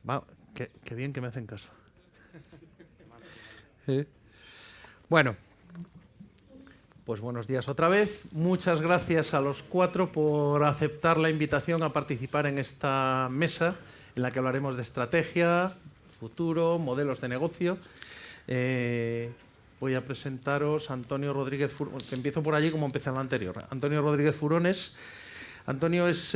Va, qué bien que me hacen caso. Bueno, pues buenos días otra vez. Muchas gracias a los cuatro por aceptar la invitación a participar en esta mesa en la que hablaremos de estrategia, futuro, modelos de negocio. Voy a presentaros a Antonio Rodríguez Furones, que empiezo por allí como empecé en la anterior. Antonio Rodríguez Furones. Antonio es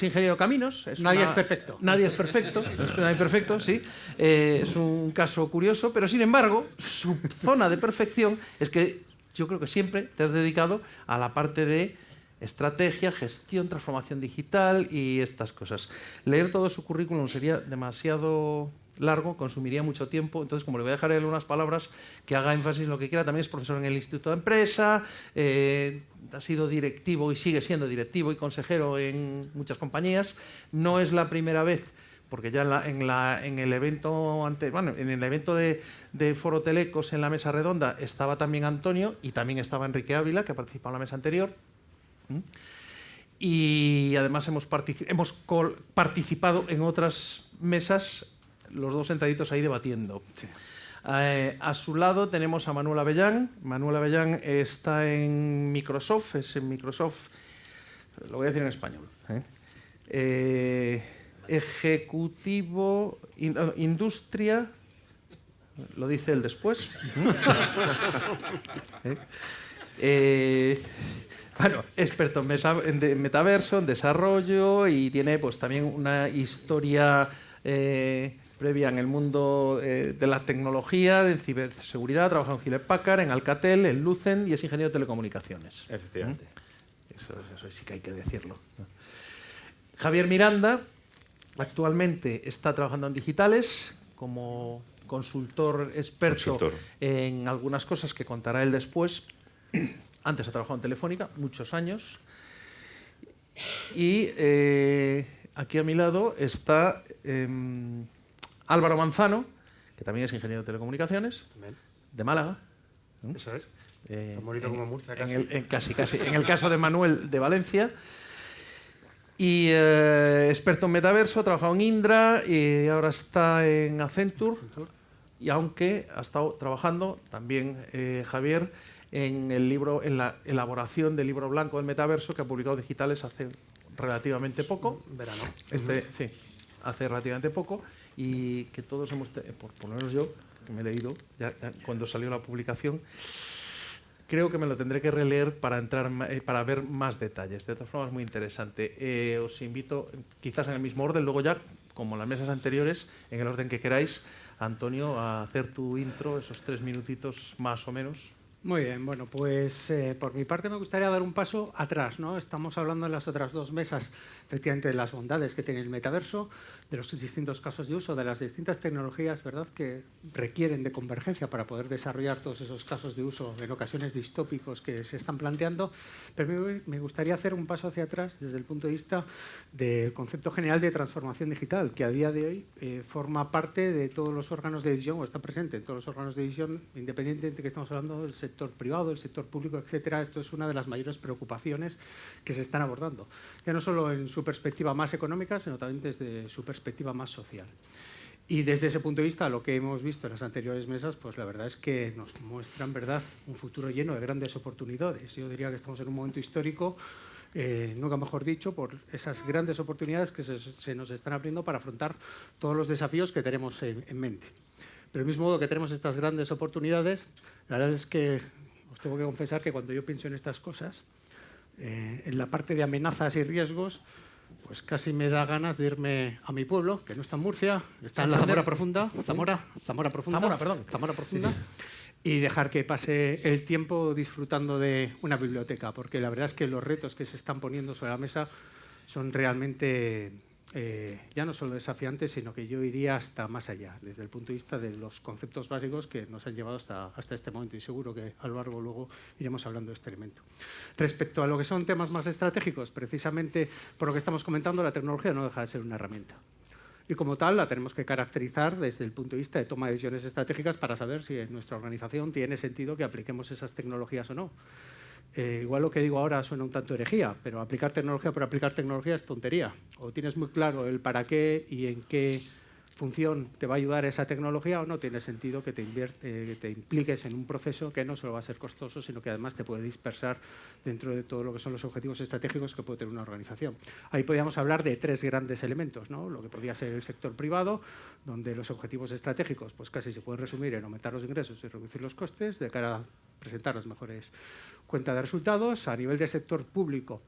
ingeniero de caminos. Nadie es perfecto. Nadie es perfecto, nadie es perfecto, sí. Es un caso curioso, pero sin embargo, su zona de perfección es que yo creo que siempre te has dedicado a la parte de estrategia, gestión, transformación digital y estas cosas. Leer todo su currículum sería demasiado largo, consumiría mucho tiempo, entonces como le voy a dejar unas palabras que haga énfasis en lo que quiera. También es profesor en el Instituto de Empresa, ha sido directivo y sigue siendo directivo y consejero en muchas compañías. No es la primera vez, porque ya en el evento en el evento de Foro Telecos en la mesa redonda estaba también Antonio y también estaba Enrique Ávila, que ha participado en la mesa anterior. Y además hemos participado en otras mesas, los dos sentaditos ahí debatiendo. Sí. A su lado tenemos a Manuel Avellán. Manuel Avellán está en Microsoft, lo voy a decir en español. Ejecutivo, industria, lo dice él después. Bueno, experto en metaverso, en desarrollo y tiene pues también una historia previa en el mundo de la tecnología, en ciberseguridad. Trabaja en Hewlett Packard, en Alcatel, en Lucent y es ingeniero de telecomunicaciones. Efectivamente. Eso sí que hay que decirlo. Javier Miranda actualmente está trabajando en digitales como consultor experto en algunas cosas que contará él después. Antes ha trabajado en Telefónica, muchos años. Y aquí a mi lado está Álvaro Manzano, que también es ingeniero de telecomunicaciones, de Málaga. Eso es. Tan bonito como Murcia, casi. En el caso de Manuel, de Valencia. Y experto en metaverso, ha trabajado en Indra y ahora está en Accenture. Y aunque ha estado trabajando también Javier en la elaboración del libro blanco del metaverso que ha publicado Digitales hace relativamente poco. Verano. Sí, hace relativamente poco. Y que todos hemos, por lo menos yo, que me he leído ya cuando salió la publicación, creo que me lo tendré que releer para ver más detalles. De todas formas, muy interesante. Os invito, quizás en el mismo orden, luego ya, como en las mesas anteriores, en el orden que queráis, Antonio, a hacer tu intro, esos 3 minutitos más o menos. Muy bien, bueno, pues por mi parte me gustaría dar un paso atrás, ¿no? Estamos hablando en las otras dos mesas, efectivamente, de las bondades que tiene el metaverso, de los distintos casos de uso, de las distintas tecnologías, ¿verdad?, que requieren de convergencia para poder desarrollar todos esos casos de uso en ocasiones distópicos que se están planteando. Pero me gustaría hacer un paso hacia atrás desde el punto de vista del concepto general de transformación digital, que a día de hoy forma parte de todos los órganos de decisión, o está presente en todos los órganos de decisión, independientemente de que estamos hablando del sector privado, el sector público, etcétera. Esto es una de las mayores preocupaciones que se están abordando, ya no solo en su perspectiva más económica, sino también desde su perspectiva más social. Y desde ese punto de vista, lo que hemos visto en las anteriores mesas, pues la verdad es que nos muestran, ¿verdad?, un futuro lleno de grandes oportunidades. Yo diría que estamos en un momento histórico, nunca mejor dicho, por esas grandes oportunidades que se nos están abriendo para afrontar todos los desafíos que tenemos en mente. Pero del mismo modo que tenemos estas grandes oportunidades, la verdad es que os tengo que confesar que cuando yo pienso en estas cosas, en la parte de amenazas y riesgos, pues casi me da ganas de irme a mi pueblo, que no está en Murcia, está en la Zamora Profunda, Zamora Profunda, y dejar que pase el tiempo disfrutando de una biblioteca, porque la verdad es que los retos que se están poniendo sobre la mesa son realmente ya no solo desafiantes, sino que yo iría hasta más allá, desde el punto de vista de los conceptos básicos que nos han llevado hasta este momento, y seguro que a lo largo luego iremos hablando de este elemento. Respecto a lo que son temas más estratégicos, precisamente por lo que estamos comentando, la tecnología no deja de ser una herramienta. Y como tal la tenemos que caracterizar desde el punto de vista de toma de decisiones estratégicas para saber si en nuestra organización tiene sentido que apliquemos esas tecnologías o no. Igual lo que digo ahora suena un tanto herejía, pero aplicar tecnología por aplicar tecnología es tontería. O tienes muy claro el para qué y en qué función te va a ayudar esa tecnología o no, tiene sentido que te impliques en un proceso que no solo va a ser costoso, sino que además te puede dispersar dentro de todo lo que son los objetivos estratégicos que puede tener una organización. Ahí podríamos hablar de 3 grandes elementos, ¿no? Lo que podría ser el sector privado, donde los objetivos estratégicos pues casi se pueden resumir en aumentar los ingresos y reducir los costes de cara a presentar las mejores cuentas de resultados. A nivel del sector público,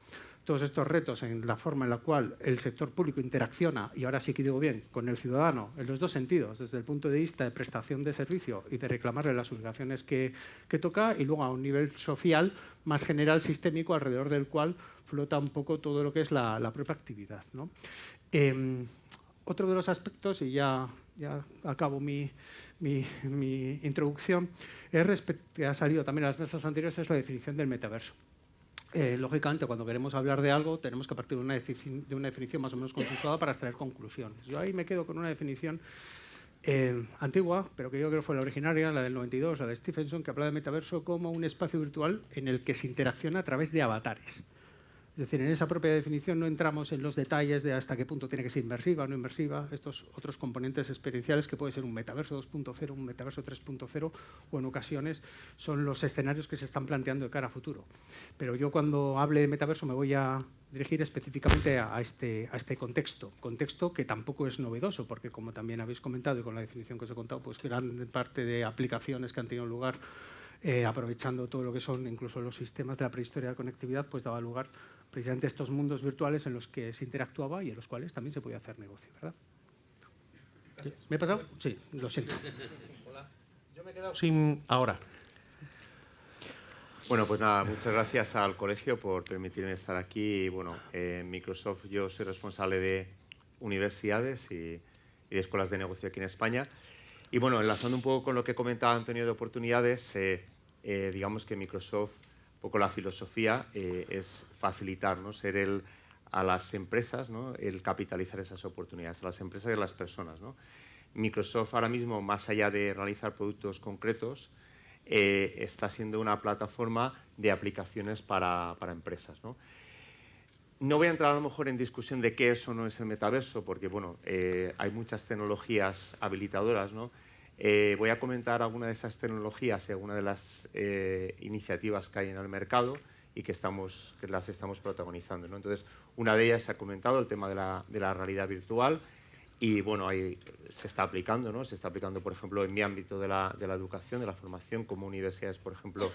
todos estos retos en la forma en la cual el sector público interacciona, y ahora sí que digo bien, con el ciudadano, en los dos sentidos, desde el punto de vista de prestación de servicio y de reclamarle las obligaciones que toca, y luego a un nivel social más general, sistémico, alrededor del cual flota un poco todo lo que es la propia actividad, ¿no? Otro de los aspectos, y ya acabo mi introducción, que ha salido también en las mesas anteriores, es la definición del metaverso. Lógicamente, cuando queremos hablar de algo, tenemos que partir de una definición más o menos consensuada para extraer conclusiones. Yo ahí me quedo con una definición antigua, pero que yo creo que fue la originaria, la del 92, la de Stephenson, que habla de metaverso como un espacio virtual en el que se interacciona a través de avatares. Es decir, en esa propia definición no entramos en los detalles de hasta qué punto tiene que ser inmersiva o no inmersiva, estos otros componentes experienciales que puede ser un metaverso 2.0, un metaverso 3.0, o en ocasiones son los escenarios que se están planteando de cara a futuro. Pero yo cuando hable de metaverso me voy a dirigir específicamente a este contexto que tampoco es novedoso, porque como también habéis comentado y con la definición que os he contado, pues gran parte de aplicaciones que han tenido lugar aprovechando todo lo que son incluso los sistemas de la prehistoria de conectividad, pues daba lugar precisamente a estos mundos virtuales en los que se interactuaba y en los cuales también se podía hacer negocio, ¿verdad? ¿Sí? ¿Me he pasado? Sí, lo siento. Hola. Yo me he quedado sin ahora. Bueno, pues nada, muchas gracias al colegio por permitirme estar aquí. Y bueno, en Microsoft yo soy responsable de universidades y de escuelas de negocio aquí en España. Y bueno, enlazando un poco con lo que comentaba Antonio de oportunidades, digamos que Microsoft, un poco la filosofía es facilitar, ¿no? Ser a las empresas, ¿no? El capitalizar esas oportunidades, a las empresas y a las personas, ¿no? Microsoft ahora mismo, más allá de realizar productos concretos, está siendo una plataforma de aplicaciones para empresas, ¿no? No voy a entrar a lo mejor en discusión de qué es o no es el metaverso, porque bueno, hay muchas tecnologías habilitadoras, ¿no? Voy a comentar alguna de esas tecnologías y alguna de las iniciativas que hay en el mercado y que las estamos protagonizando, ¿no? Entonces, una de ellas se ha comentado, el tema de la realidad virtual, y bueno, ahí se está aplicando, ¿no? Se está aplicando, por ejemplo, en mi ámbito de la educación, de la formación, como universidades, por ejemplo,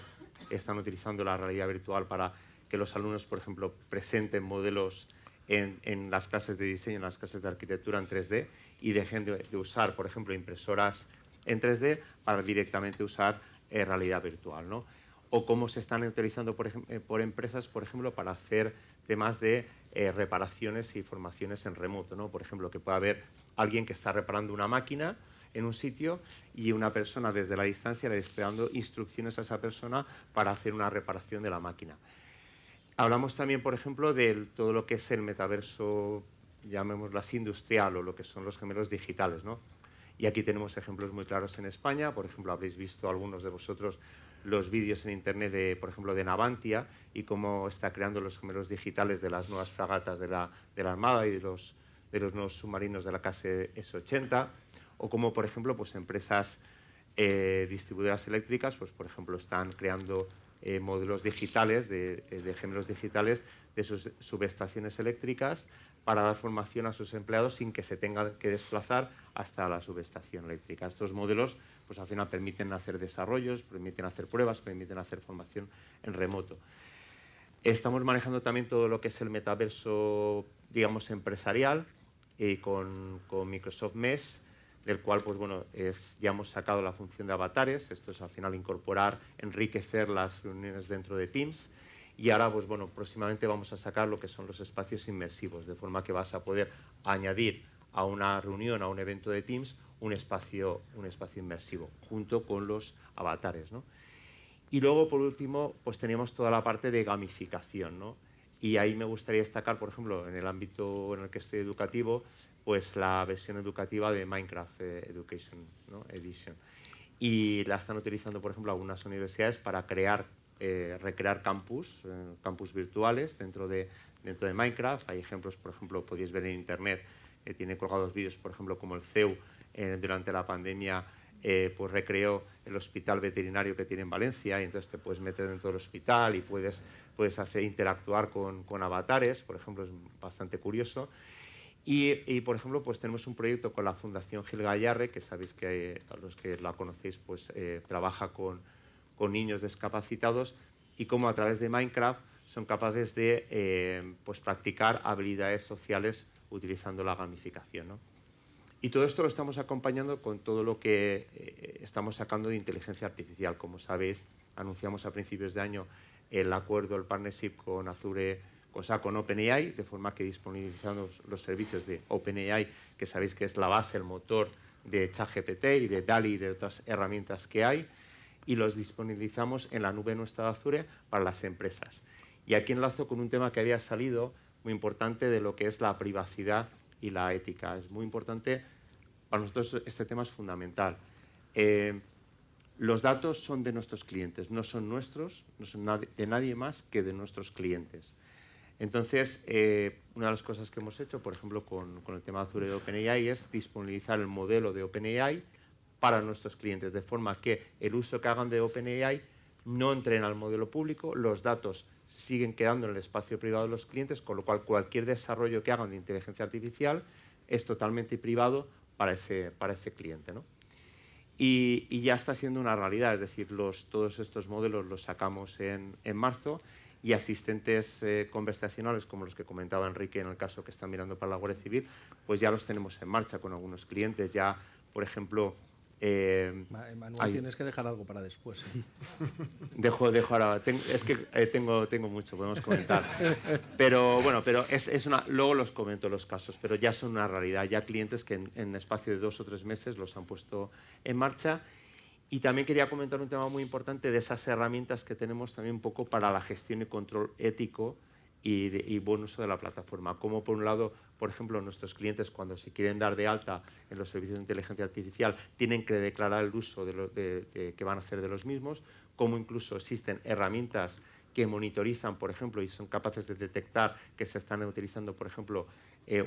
están utilizando la realidad virtual para que los alumnos, por ejemplo, presenten modelos en las clases de diseño, en las clases de arquitectura en 3D y dejen de usar, por ejemplo, impresoras en 3D para directamente usar realidad virtual, ¿no? O cómo se están utilizando por empresas, por ejemplo, para hacer temas de reparaciones y formaciones en remoto, ¿no? Por ejemplo, que pueda haber alguien que está reparando una máquina en un sitio y una persona desde la distancia le esté dando instrucciones a esa persona para hacer una reparación de la máquina. Hablamos también, por ejemplo, de todo lo que es el metaverso, llamémoslo así, industrial, o lo que son los gemelos digitales, ¿no? Y aquí tenemos ejemplos muy claros en España. Por ejemplo, habréis visto algunos de vosotros los vídeos en Internet, por ejemplo, de Navantia y cómo está creando los gemelos digitales de las nuevas fragatas de la Armada y de los nuevos submarinos de la clase S-80, o cómo, por ejemplo, pues empresas distribuidoras eléctricas, pues, por ejemplo, están creando modelos digitales, de gemelos digitales de sus subestaciones eléctricas para dar formación a sus empleados sin que se tengan que desplazar hasta la subestación eléctrica. Estos modelos, pues al final permiten hacer desarrollos, permiten hacer pruebas, permiten hacer formación en remoto. Estamos manejando también todo lo que es el metaverso, digamos, empresarial, con Microsoft Mesh, del cual, pues bueno, ya hemos sacado la función de avatares. Esto es al final incorporar, enriquecer las reuniones dentro de Teams. Y ahora, pues bueno, próximamente vamos a sacar lo que son los espacios inmersivos, de forma que vas a poder añadir a una reunión, a un evento de Teams, un espacio inmersivo, junto con los avatares, ¿no? Y luego, por último, pues teníamos toda la parte de gamificación, ¿no? Y ahí me gustaría destacar, por ejemplo, en el ámbito en el que estoy educativo, pues la versión educativa de Minecraft Education, ¿no? Edition. Y la están utilizando, por ejemplo, algunas universidades para recrear campus virtuales dentro de Minecraft. Hay ejemplos, por ejemplo, podéis ver en Internet tiene colgados vídeos, por ejemplo, como el CEU durante la pandemia pues recreó el hospital veterinario que tiene en Valencia, y entonces te puedes meter dentro del hospital y puedes interactuar con avatares, por ejemplo, es bastante curioso. Y, por ejemplo, pues tenemos un proyecto con la Fundación Gil Gayarre, que sabéis que a los que la conocéis, pues trabaja con niños discapacitados, y cómo a través de Minecraft son capaces de pues practicar habilidades sociales utilizando la gamificación, ¿no? Y todo esto lo estamos acompañando con todo lo que estamos sacando de inteligencia artificial. Como sabéis, anunciamos a principios de año el acuerdo, el partnership con Azure, con OpenAI, de forma que disponibilizamos los servicios de OpenAI, que sabéis que es la base, el motor de ChatGPT y de DALL-E y de otras herramientas que hay, y los disponibilizamos en la nube nuestra de Azure para las empresas. Y aquí enlazo con un tema que había salido muy importante de lo que es la privacidad y la ética. Es muy importante, para nosotros este tema es fundamental. Los datos son de nuestros clientes, no son nuestros, no son de nadie más que de nuestros clientes. Entonces, una de las cosas que hemos hecho, por ejemplo, con el tema de Azure de OpenAI, es disponibilizar el modelo de OpenAI para nuestros clientes, de forma que el uso que hagan de OpenAI no entren al modelo público, los datos siguen quedando en el espacio privado de los clientes, con lo cual cualquier desarrollo que hagan de inteligencia artificial es totalmente privado para ese cliente, ¿no? Y ya está siendo una realidad, es decir, todos estos modelos los sacamos en marzo, y asistentes conversacionales, como los que comentaba Enrique en el caso que están mirando para la Guardia Civil, pues ya los tenemos en marcha con algunos clientes. Ya, por ejemplo... Manuel, tienes que dejar algo para después. Dejo ahora. Es que tengo mucho, podemos comentar. Pero bueno, luego los comento los casos, pero ya son una realidad. Ya clientes que en espacio de 2 o 3 meses los han puesto en marcha. Y también quería comentar un tema muy importante de esas herramientas que tenemos también un poco para la gestión y control ético y buen uso de la plataforma. Como por un lado, por ejemplo, nuestros clientes cuando se quieren dar de alta en los servicios de inteligencia artificial tienen que declarar el uso que van a hacer de los mismos, como incluso existen herramientas que monitorizan, por ejemplo, y son capaces de detectar que se están utilizando, por ejemplo,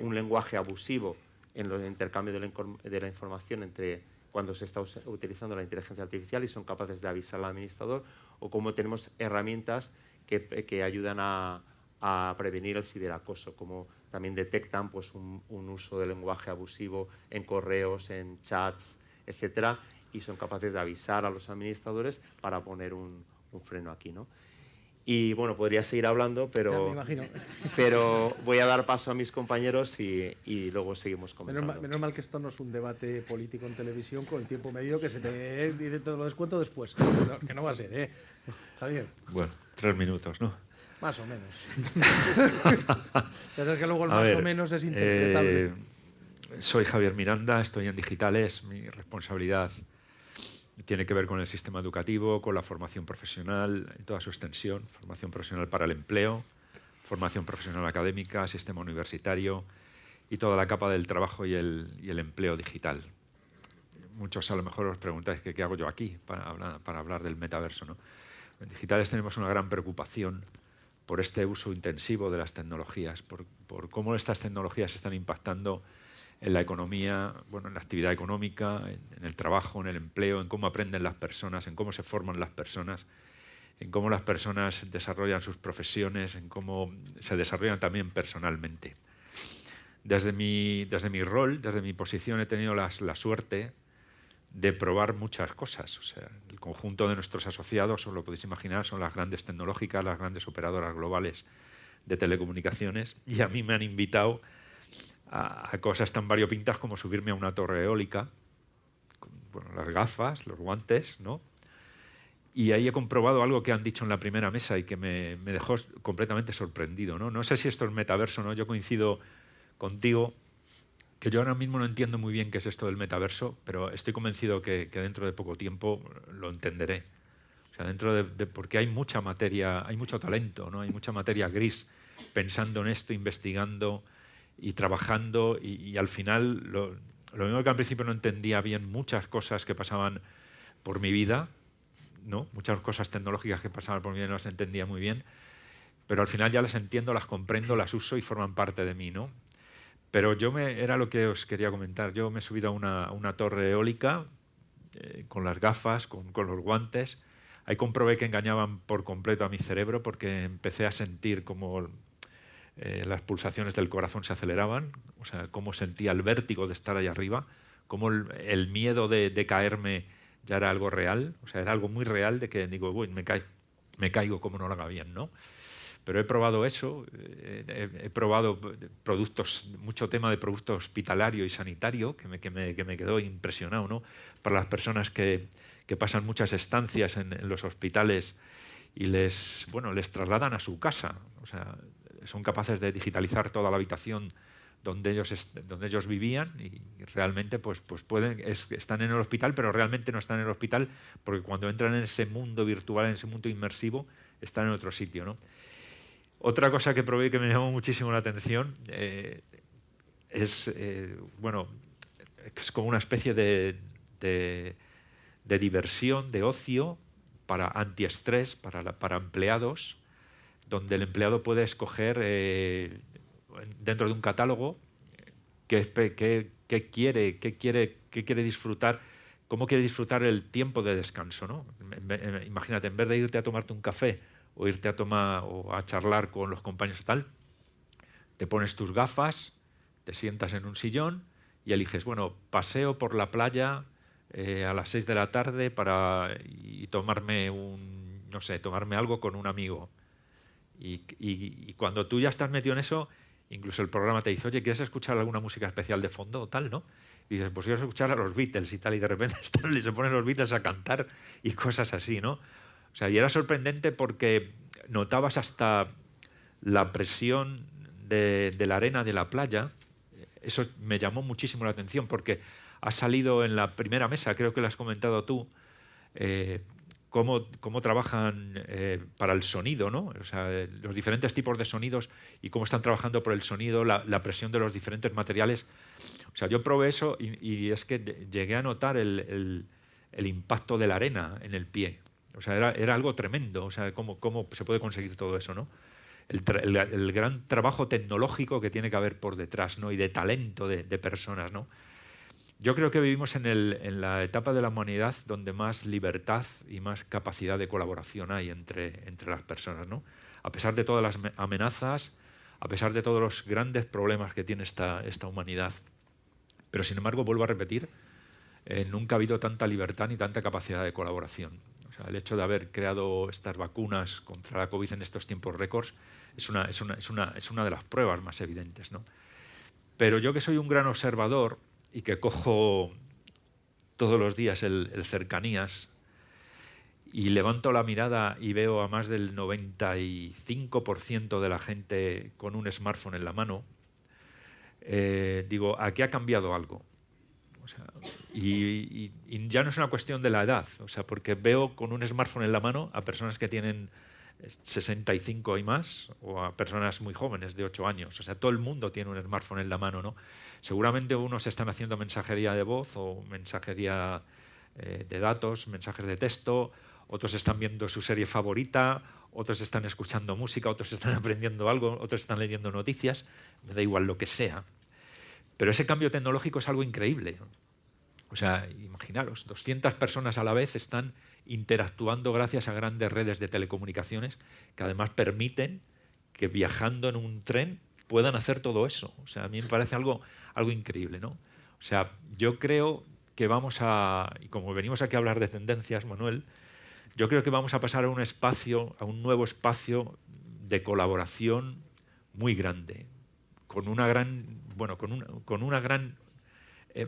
un lenguaje abusivo en el intercambio de la información entre cuando se está utilizando la inteligencia artificial, y son capaces de avisar al administrador, o como tenemos herramientas que ayudan a prevenir el ciberacoso, como también detectan pues, un uso de lenguaje abusivo en correos, en chats, etcétera, y son capaces de avisar a los administradores para poner un freno aquí, ¿no? Y bueno, podría seguir hablando, pero, me imagino. Pero voy a dar paso a mis compañeros y luego seguimos comentando. Menos mal que esto no es un debate político en televisión con el tiempo medido que se te dice todo lo descuento después. Que no va a ser, ¿eh? Está bien. Bueno, 3 minutos, ¿no? Más o menos. Pero es que luego el más o menos es interpretable. Soy Javier Miranda, estoy en Digitales. Mi responsabilidad tiene que ver con el sistema educativo, con la formación profesional en toda su extensión, formación profesional para el empleo, formación profesional académica, sistema universitario y toda la capa del trabajo y el empleo digital. Muchos a lo mejor os preguntáis qué hago yo aquí para hablar del metaverso, ¿no? En Digitales tenemos una gran preocupación por este uso intensivo de las tecnologías, por cómo estas tecnologías están impactando en la economía, bueno, en la actividad económica, en el trabajo, en el empleo, en cómo aprenden las personas, en cómo se forman las personas, en cómo las personas desarrollan sus profesiones, en cómo se desarrollan también personalmente. Desde mi rol, desde mi posición, he tenido la suerte de probar muchas cosas. O sea, el conjunto de nuestros asociados, os lo podéis imaginar, son las grandes tecnológicas, las grandes operadoras globales de telecomunicaciones, y a mí me han invitado a cosas tan variopintas como subirme a una torre eólica, con, bueno, las gafas, los guantes, ¿no? Y ahí he comprobado algo que han dicho en la primera mesa y que me dejó completamente sorprendido, ¿no? No sé si esto es metaverso, ¿no? Yo coincido contigo que yo ahora mismo no entiendo muy bien qué es esto del metaverso, pero estoy convencido que dentro de poco tiempo lo entenderé. O sea, porque hay mucha materia, hay mucho talento, ¿no? Hay mucha materia gris pensando en esto, investigando y trabajando, y al final lo mismo que al principio no entendía bien muchas cosas que pasaban por mi vida, ¿no? Muchas cosas tecnológicas que pasaban por mi vida no las entendía muy bien, pero al final ya las entiendo, las comprendo, las uso y forman parte de mí, ¿no? Pero era lo que os quería comentar. Yo me he subido a una torre eólica con las gafas, con los guantes. Ahí comprobé que engañaban por completo a mi cerebro porque empecé a sentir como las pulsaciones del corazón se aceleraban, o sea, cómo sentía el vértigo de estar ahí arriba, cómo el miedo de caerme ya era algo real, o sea, era algo muy real de que digo, uy, me caigo como no lo haga bien, ¿no? Pero he probado eso, he probado productos, mucho tema de producto hospitalario y sanitario que me quedó impresionado, ¿no? Para las personas que pasan muchas estancias en los hospitales y les trasladan a su casa, o sea, son capaces de digitalizar toda la habitación donde ellos vivían y realmente pues están en el hospital, pero realmente no están en el hospital porque cuando entran en ese mundo virtual, en ese mundo inmersivo, están en otro sitio, ¿no? Otra cosa que probé que me llamó muchísimo la atención es como una especie de diversión, de ocio para antiestrés, para empleados, donde el empleado puede escoger dentro de un catálogo qué quiere disfrutar, cómo quiere disfrutar el tiempo de descanso, ¿no? Imagínate, en vez de irte a tomarte un café o irte a tomar o a charlar con los compañeros y tal, te pones tus gafas, te sientas en un sillón y eliges, bueno, paseo por la playa a las 6 de la tarde y tomarme tomarme algo con un amigo. Y cuando tú ya estás metido en eso, incluso el programa te dice, oye, ¿quieres escuchar alguna música especial de fondo o tal, no? Y dices, pues quiero escuchar a los Beatles y tal, y de repente se ponen los Beatles a cantar y cosas así, ¿no? O sea, y era sorprendente porque notabas hasta la presión de la arena de la playa. Eso me llamó muchísimo la atención porque ha salido en la primera mesa, creo que lo has comentado tú, cómo trabajan para el sonido, ¿no? O sea, los diferentes tipos de sonidos y cómo están trabajando por el sonido, la presión de los diferentes materiales. O sea, yo probé eso y es que llegué a notar el impacto de la arena en el pie. O sea, era algo tremendo. O sea, cómo se puede conseguir todo eso, ¿no? El gran trabajo tecnológico que tiene que haber por detrás, ¿no? Y de talento de personas, ¿no? Yo creo que vivimos en la etapa de la humanidad donde más libertad y más capacidad de colaboración hay entre las personas, ¿no? A pesar de todas las amenazas, a pesar de todos los grandes problemas que tiene esta humanidad. Pero, sin embargo, vuelvo a repetir, nunca ha habido tanta libertad ni tanta capacidad de colaboración. O sea, el hecho de haber creado estas vacunas contra la COVID en estos tiempos récords es una de las pruebas más evidentes, ¿no? Pero yo, que soy un gran observador y que cojo todos los días el Cercanías y levanto la mirada y veo a más del 95% de la gente con un smartphone en la mano, digo, aquí ha cambiado algo. O sea, y ya no es una cuestión de la edad, o sea, porque veo con un smartphone en la mano a personas que tienen 65 y más, o a personas muy jóvenes de 8 años. O sea, todo el mundo tiene un smartphone en la mano, ¿no? Seguramente unos están haciendo mensajería de voz o mensajería de datos, mensajes de texto, otros están viendo su serie favorita, otros están escuchando música, otros están aprendiendo algo, otros están leyendo noticias, me da igual lo que sea. Pero ese cambio tecnológico es algo increíble. O sea, imaginaros, 200 personas a la vez están interactuando gracias a grandes redes de telecomunicaciones que además permiten que viajando en un tren puedan hacer todo eso. O sea, a mí me parece algo increíble, ¿no? O sea, yo creo que vamos y como venimos aquí a hablar de tendencias, Manuel, yo creo que vamos a pasar a un nuevo espacio de colaboración muy grande, con una gran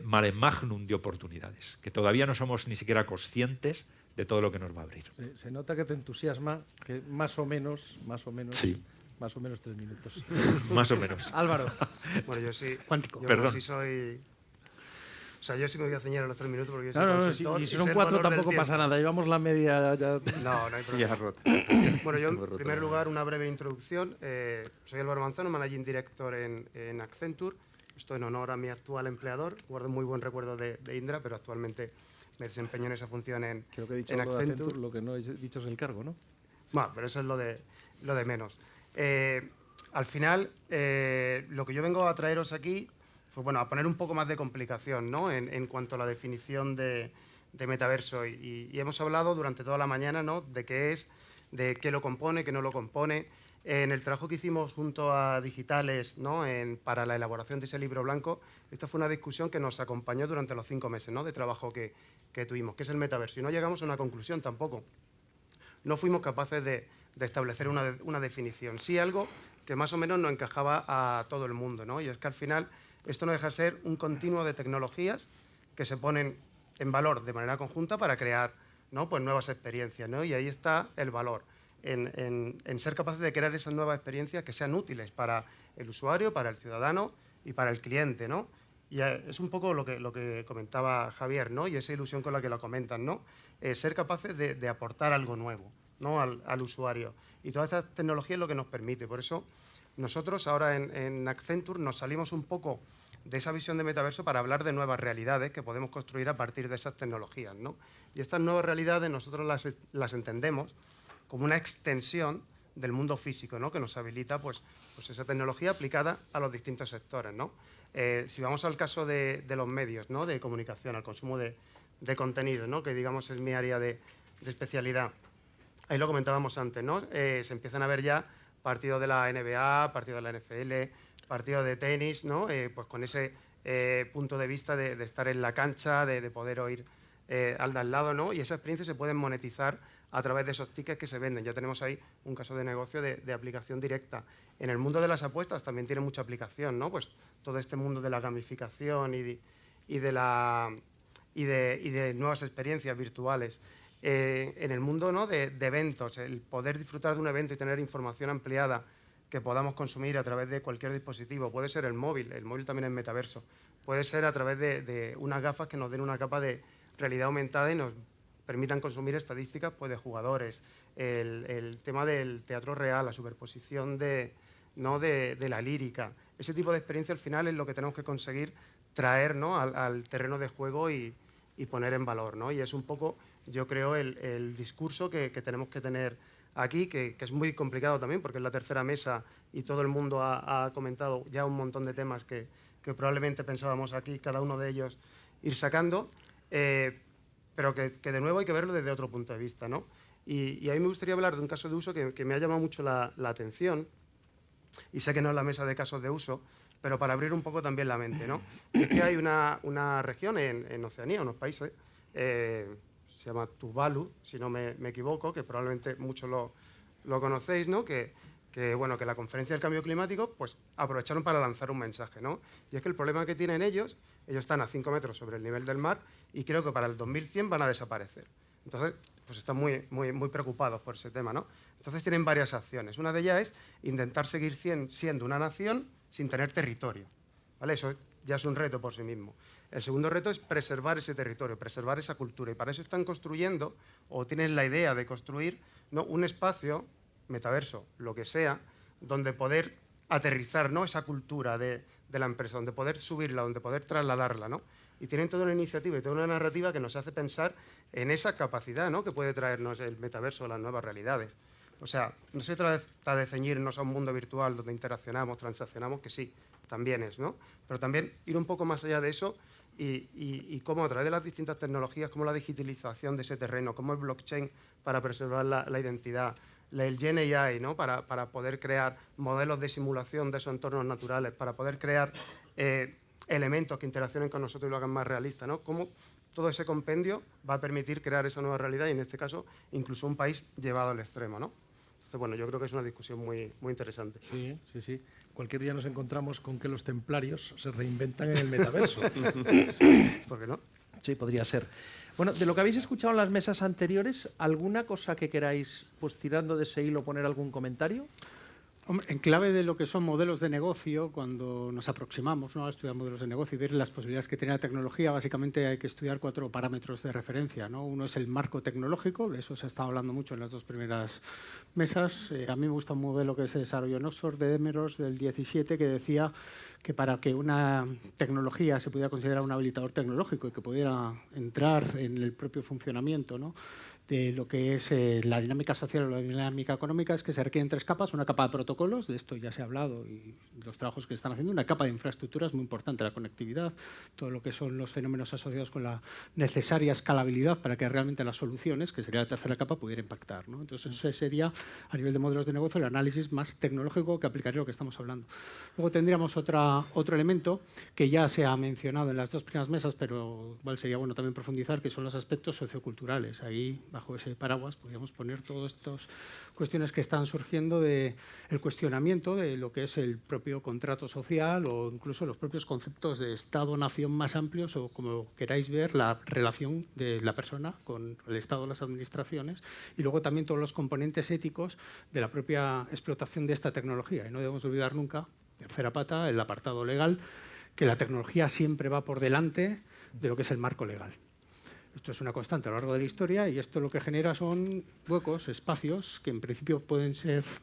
mare magnum de oportunidades, que todavía no somos ni siquiera conscientes de todo lo que nos va a abrir. Se nota que te entusiasma, que más o menos, sí. Más o menos 3 minutos. Más o menos. Álvaro. Bueno, yo sí. Cuántico. Yo sí soy... O sea, yo sí me voy a ceñir a los 3 minutos porque yo soy No, consultor. si son 4 tampoco pasa nada. Llevamos la media ya. No hay problema. Bueno, yo en primer lugar una breve introducción. Soy Álvaro Manzano, Managing Director en Accenture. Esto en honor a mi actual empleador. Guardo muy buen recuerdo de Indra, pero actualmente me desempeño en esa función en Creo que he dicho en algo de Accenture. Accenture, lo que no he dicho es el cargo, ¿no? Bueno, pero eso es lo de menos. al final, lo que yo vengo a traeros aquí, pues bueno, a poner un poco más de complicación, ¿no? En cuanto a la definición de metaverso. Y hemos hablado durante toda la mañana, ¿no? De qué es, de qué lo compone, qué no lo compone. En el trabajo que hicimos junto a Digitales, ¿no? Para la elaboración de ese libro blanco, esta fue una discusión que nos acompañó durante los 5 meses, ¿no? De trabajo que tuvimos, que es el metaverso. Y no llegamos a una conclusión tampoco. No fuimos capaces de establecer una definición. Sí, algo que más o menos nos encajaba a todo el mundo, ¿no? Y es que al final esto no deja de ser un continuo de tecnologías que se ponen en valor de manera conjunta para crear, ¿no? Pues nuevas experiencias, ¿no? Y ahí está el valor, en ser capaces de crear esas nuevas experiencias que sean útiles para el usuario, para el ciudadano y para el cliente, ¿no? Y es un poco lo que comentaba Javier, ¿no? Y esa ilusión con la que lo comentan, ¿no? Ser capaces de aportar algo nuevo, ¿no? al usuario. Y toda esta tecnología es lo que nos permite. Por eso nosotros ahora en Accenture nos salimos un poco de esa visión de metaverso para hablar de nuevas realidades que podemos construir a partir de esas tecnologías, ¿no? Y estas nuevas realidades nosotros las entendemos como una extensión del mundo físico, ¿no? Que nos habilita pues esa tecnología aplicada a los distintos sectores, ¿no? Si vamos al caso de los medios, ¿no? De comunicación, al consumo de contenido, ¿no? Que digamos es mi área de especialidad. Ahí lo comentábamos antes, ¿no? Se empiezan a ver ya partidos de la NBA, partidos de la NFL, partidos de tenis, ¿no? Pues con ese punto de vista de estar en la cancha, de poder oír al de al lado, ¿no? Y esas experiencias se pueden monetizar a través de esos tickets que se venden. Ya tenemos ahí un caso de negocio de aplicación directa. En el mundo de las apuestas también tiene mucha aplicación, ¿no? Pues todo este mundo de la gamificación y de nuevas experiencias virtuales. En el mundo, ¿no? de eventos, el poder disfrutar de un evento y tener información ampliada que podamos consumir a través de cualquier dispositivo. Puede ser el móvil también es metaverso. Puede ser a través de unas gafas que nos den una capa de realidad aumentada y nos permitan consumir estadísticas pues, de jugadores. El tema del teatro real, la superposición de la lírica. Ese tipo de experiencia al final es lo que tenemos que conseguir traer, ¿no? al terreno de juego y poner en valor, ¿no? Y es un poco, yo creo, el discurso que tenemos que tener aquí, que es muy complicado también, porque es la tercera mesa y todo el mundo ha comentado ya un montón de temas que probablemente pensábamos aquí, cada uno de ellos, ir sacando, pero que de nuevo hay que verlo desde otro punto de vista, ¿no? Y a mí me gustaría hablar de un caso de uso que me ha llamado mucho la atención, y sé que no es la mesa de casos de uso, pero para abrir un poco también la mente, ¿no? Es que hay una región en Oceanía, unos países, se llama Tuvalu, si no me equivoco, que probablemente muchos lo conocéis, ¿no? Que la conferencia del cambio climático, pues aprovecharon para lanzar un mensaje, ¿no? Y es que el problema que tienen ellos están a 5 metros sobre el nivel del mar y creo que para el 2100 van a desaparecer. Entonces, pues están muy, muy, muy preocupados por ese tema, ¿no? Entonces tienen varias acciones. Una de ellas es intentar seguir siendo una nación sin tener territorio, ¿vale? Eso ya es un reto por sí mismo. El segundo reto es preservar ese territorio, preservar esa cultura. Y para eso están construyendo, o tienen la idea de construir, ¿no? un espacio, metaverso, lo que sea, donde poder aterrizar, ¿no? esa cultura de la empresa, donde poder subirla, donde poder trasladarla, ¿no? Y tienen toda una iniciativa y toda una narrativa que nos hace pensar en esa capacidad, ¿no? que puede traernos el metaverso, las nuevas realidades. O sea, no se trata de ceñirnos a un mundo virtual donde interaccionamos, transaccionamos, que sí, también es, ¿no? Pero también ir un poco más allá de eso y cómo a través de las distintas tecnologías, como la digitalización de ese terreno, como el blockchain para preservar la identidad, el Gen AI, ¿no? para poder crear modelos de simulación de esos entornos naturales, para poder crear elementos que interaccionen con nosotros y lo hagan más realista, ¿no? Cómo todo ese compendio va a permitir crear esa nueva realidad y, en este caso, incluso un país llevado al extremo, ¿no? Entonces, bueno, yo creo que es una discusión muy, muy interesante. Sí, sí, sí. Cualquier día nos encontramos con que los templarios se reinventan en el metaverso. ¿Por qué no? Sí, podría ser. Bueno, de lo que habéis escuchado en las mesas anteriores, ¿alguna cosa que queráis, pues tirando de ese hilo, poner algún comentario? En clave de lo que son modelos de negocio, cuando nos aproximamos, ¿no? a estudiar modelos de negocio y ver las posibilidades que tiene la tecnología, básicamente hay que estudiar 4 parámetros de referencia, ¿no? Uno es el marco tecnológico, de eso se ha estado hablando mucho en las 2 primeras mesas. A mí me gusta un modelo que se desarrolló en Oxford de Demeros del 17 que decía que para que una tecnología se pudiera considerar un habilitador tecnológico y que pudiera entrar en el propio funcionamiento, ¿no? de lo que es la dinámica social o la dinámica económica es que se requieren 3 capas. Una capa de protocolos, de esto ya se ha hablado y los trabajos que están haciendo. Una capa de infraestructuras muy importante, la conectividad, todo lo que son los fenómenos asociados con la necesaria escalabilidad para que realmente las soluciones, que sería la tercera capa, pudiera impactar, ¿no? Entonces, ese sería, a nivel de modelos de negocio, el análisis más tecnológico que aplicaría lo que estamos hablando. Luego tendríamos otro elemento que ya se ha mencionado en las 2 primeras mesas, pero igual sería bueno también profundizar, que son los aspectos socioculturales. Ahí, bajo ese paraguas, podríamos poner todas estas cuestiones que están surgiendo del cuestionamiento de lo que es el propio contrato social o incluso los propios conceptos de Estado-nación más amplios o, como queráis ver, la relación de la persona con el Estado, las administraciones, y luego también todos los componentes éticos de la propia explotación de esta tecnología. Y no debemos olvidar nunca, tercera pata, el apartado legal, que la tecnología siempre va por delante de lo que es el marco legal. Esto es una constante a lo largo de la historia y esto lo que genera son huecos, espacios que en principio pueden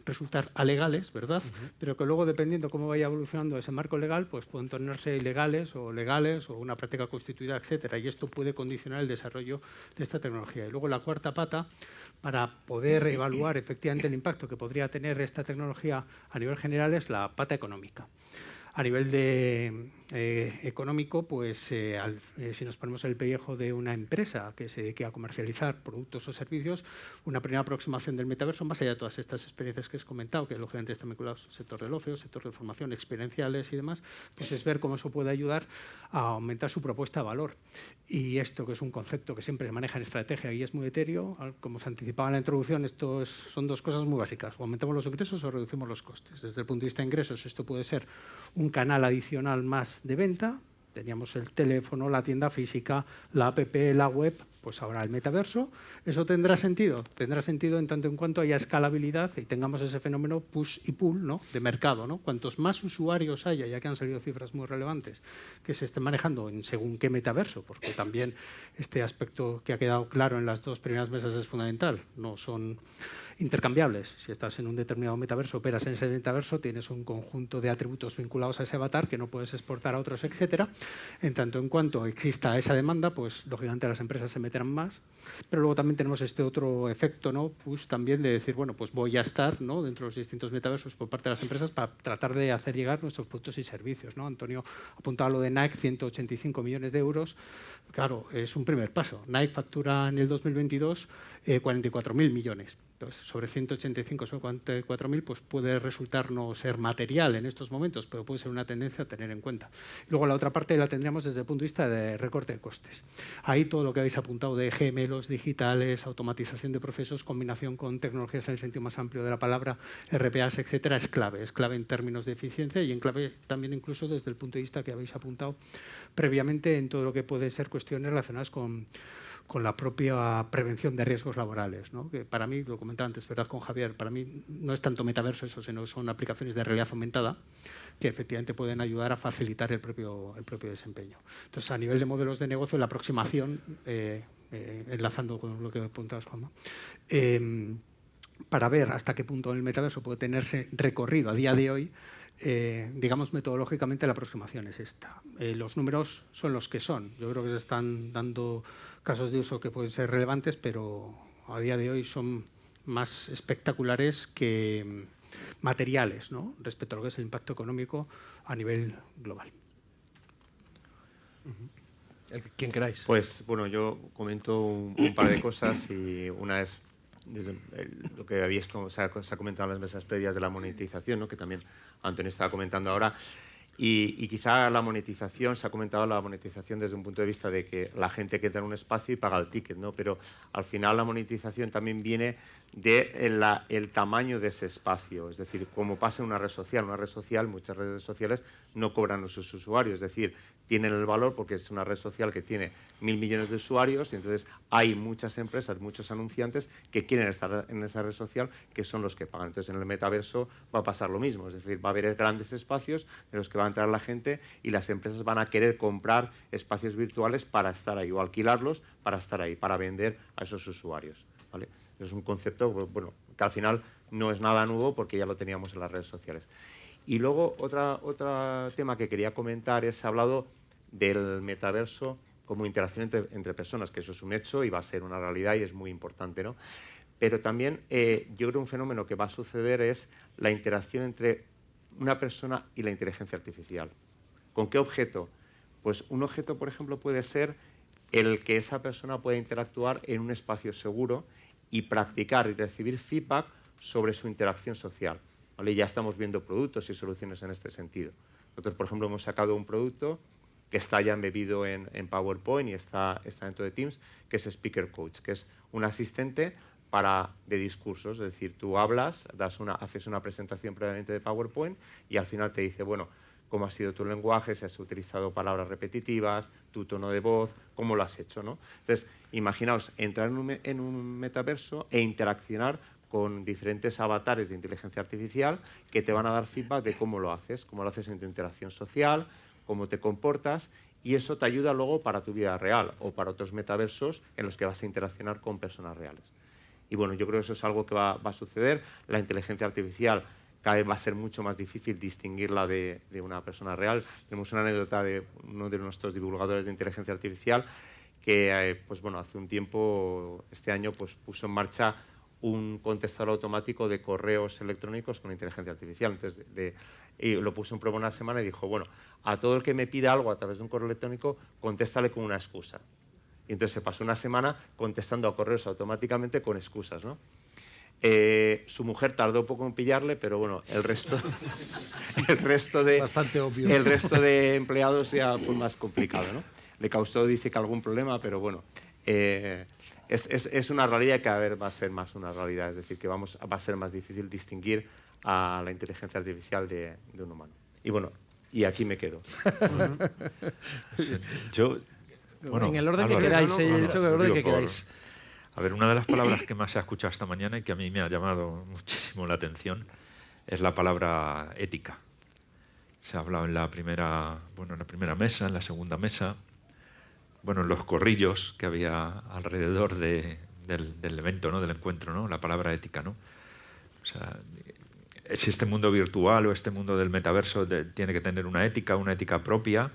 resultar alegales, ¿verdad? Pero que luego, dependiendo cómo vaya evolucionando ese marco legal, pues pueden tornarse ilegales o legales o una práctica constituida, etcétera. Y esto puede condicionar el desarrollo de esta tecnología. Y luego la cuarta pata, para poder evaluar efectivamente el impacto que podría tener esta tecnología a nivel general, es la pata económica. A nivel económico, pues si nos ponemos el pellejo de una empresa que se dedique a comercializar productos o servicios, una primera aproximación del metaverso, más allá de todas estas experiencias que os he comentado, que lógicamente están vinculados al sector del ocio, sector de formación, experienciales y demás, pues es ver cómo eso puede ayudar a aumentar su propuesta de valor. Y esto, que es un concepto que siempre se maneja en estrategia y es muy etéreo, como se anticipaba en la introducción, son 2 cosas muy básicas: o aumentamos los ingresos o reducimos los costes. Desde el punto de vista de ingresos, esto puede ser un canal adicional más de venta. Teníamos el teléfono, la tienda física, la app, la web, pues ahora el metaverso. ¿Eso tendrá sentido? Tendrá sentido en tanto en cuanto haya escalabilidad y tengamos ese fenómeno push y pull, ¿no?, de mercado, ¿no? Cuantos más usuarios haya, ya que han salido cifras muy relevantes, que se estén manejando en según qué metaverso, porque también este aspecto que ha quedado claro en las 2 primeras mesas es fundamental, no son intercambiables. Si estás en un determinado metaverso, operas en ese metaverso, tienes un conjunto de atributos vinculados a ese avatar que no puedes exportar a otros, etcétera. En tanto en cuanto exista esa demanda, pues lógicamente las empresas se meterán más. Pero luego también tenemos este otro efecto, ¿no?, pues también de decir, bueno, pues voy a estar, ¿no?, dentro de los distintos metaversos por parte de las empresas para tratar de hacer llegar nuestros productos y servicios, ¿no? Antonio apuntaba lo de Nike, 185 millones de euros. Claro, es un primer paso. Nike factura en el 2022 44.000 millones. Entonces, sobre 185, sobre 44.000, pues puede resultar no ser material en estos momentos, pero puede ser una tendencia a tener en cuenta. Luego, la otra parte la tendríamos desde el punto de vista de recorte de costes. Ahí todo lo que habéis apuntado de gemelos digitales, automatización de procesos, combinación con tecnologías en el sentido más amplio de la palabra, RPAs, etcétera, es clave. Es clave en términos de eficiencia y en clave también incluso desde el punto de vista que habéis apuntado previamente en todo lo que puede ser cuestiones relacionadas con la propia prevención de riesgos laborales, ¿no? Que para mí, lo comentaba antes, ¿verdad?, con Javier, para mí no es tanto metaverso eso, sino son aplicaciones de realidad aumentada que efectivamente pueden ayudar a facilitar el propio desempeño. Entonces, a nivel de modelos de negocio, la aproximación, enlazando con lo que apuntabas, Juanma, para ver hasta qué punto el metaverso puede tenerse recorrido a día de hoy, digamos, metodológicamente la aproximación es esta. Los números son los que son. Yo creo que se están dando casos de uso que pueden ser relevantes, pero a día de hoy son más espectaculares que materiales, ¿no?, respecto a lo que es el impacto económico a nivel global. Quien queráis. Pues bueno, yo comento un par de cosas y una es desde lo que se ha comentado en las mesas previas de la monetización, ¿no?, que también Antonio estaba comentando ahora. Y quizá la monetización, se ha comentado la monetización desde un punto de vista de que la gente que entra en un espacio y paga el ticket, ¿no? Pero al final la monetización también viene del tamaño de ese espacio. Es decir, como pasa en una red social, muchas redes sociales no cobran a sus usuarios, es decir, tienen el valor porque es una red social que tiene 1.000 millones de usuarios y entonces hay muchas empresas, muchos anunciantes que quieren estar en esa red social, que son los que pagan. Entonces, en el metaverso va a pasar lo mismo, es decir, va a haber grandes espacios en los que va a entrar la gente y las empresas van a querer comprar espacios virtuales para estar ahí o alquilarlos para estar ahí, para vender a esos usuarios, ¿vale? Es un concepto, bueno, que al final no es nada nuevo porque ya lo teníamos en las redes sociales. Y luego otro tema que quería comentar es, se ha hablado del metaverso como interacción entre personas, que eso es un hecho y va a ser una realidad y es muy importante, ¿no? Pero también yo creo un fenómeno que va a suceder es la interacción entre una persona y la inteligencia artificial. ¿Con qué objeto? Pues un objeto, por ejemplo, puede ser el que esa persona pueda interactuar en un espacio seguro y practicar y recibir feedback sobre su interacción social, ¿vale? Ya estamos viendo productos y soluciones en este sentido. Nosotros, por ejemplo, hemos sacado un producto que está ya embebido en PowerPoint y está dentro de Teams, que es Speaker Coach, que es un asistente de discursos. Es decir, tú hablas, haces una presentación previamente de PowerPoint y al final te dice, bueno, cómo ha sido tu lenguaje, si has utilizado palabras repetitivas, tu tono de voz, cómo lo has hecho, ¿no? Entonces, imaginaos entrar en un metaverso e interaccionar con diferentes avatares de inteligencia artificial que te van a dar feedback de cómo lo haces en tu interacción social, cómo te comportas, y eso te ayuda luego para tu vida real o para otros metaversos en los que vas a interaccionar con personas reales. Y bueno, yo creo que eso es algo que va a suceder. La inteligencia artificial cada vez va a ser mucho más difícil distinguirla de una persona real. Tenemos una anécdota de uno de nuestros divulgadores de inteligencia artificial que, pues bueno, hace un tiempo, este año, pues puso en marcha un contestador automático de correos electrónicos con inteligencia artificial. Entonces, y lo puso en prueba una semana y dijo, bueno, a todo el que me pida algo a través de un correo electrónico, contéstale con una excusa. Y entonces se pasó una semana contestando a correos automáticamente con excusas, ¿no? Su mujer tardó poco en pillarle, pero bueno, el resto Bastante obvio. el resto de empleados ya fue más complicado, ¿no? Le causó, dice que algún problema, pero bueno, es una realidad que cada vez va a ser más una realidad, es decir, que va a ser más difícil distinguir a la inteligencia artificial de un humano. Y bueno, y aquí me quedo. Yo, bueno, en el orden que Álvaro, queráis, he dicho que el orden que queráis. A ver, una de las palabras que más se ha escuchado esta mañana y que a mí me ha llamado muchísimo la atención es la palabra ética. Se ha hablado en la primera mesa, en la segunda mesa, bueno, en los corrillos que había alrededor del evento, ¿no? Del encuentro, ¿no? La palabra ética, ¿no? O sea, si este mundo virtual o este mundo del metaverso tiene que tener una ética propia,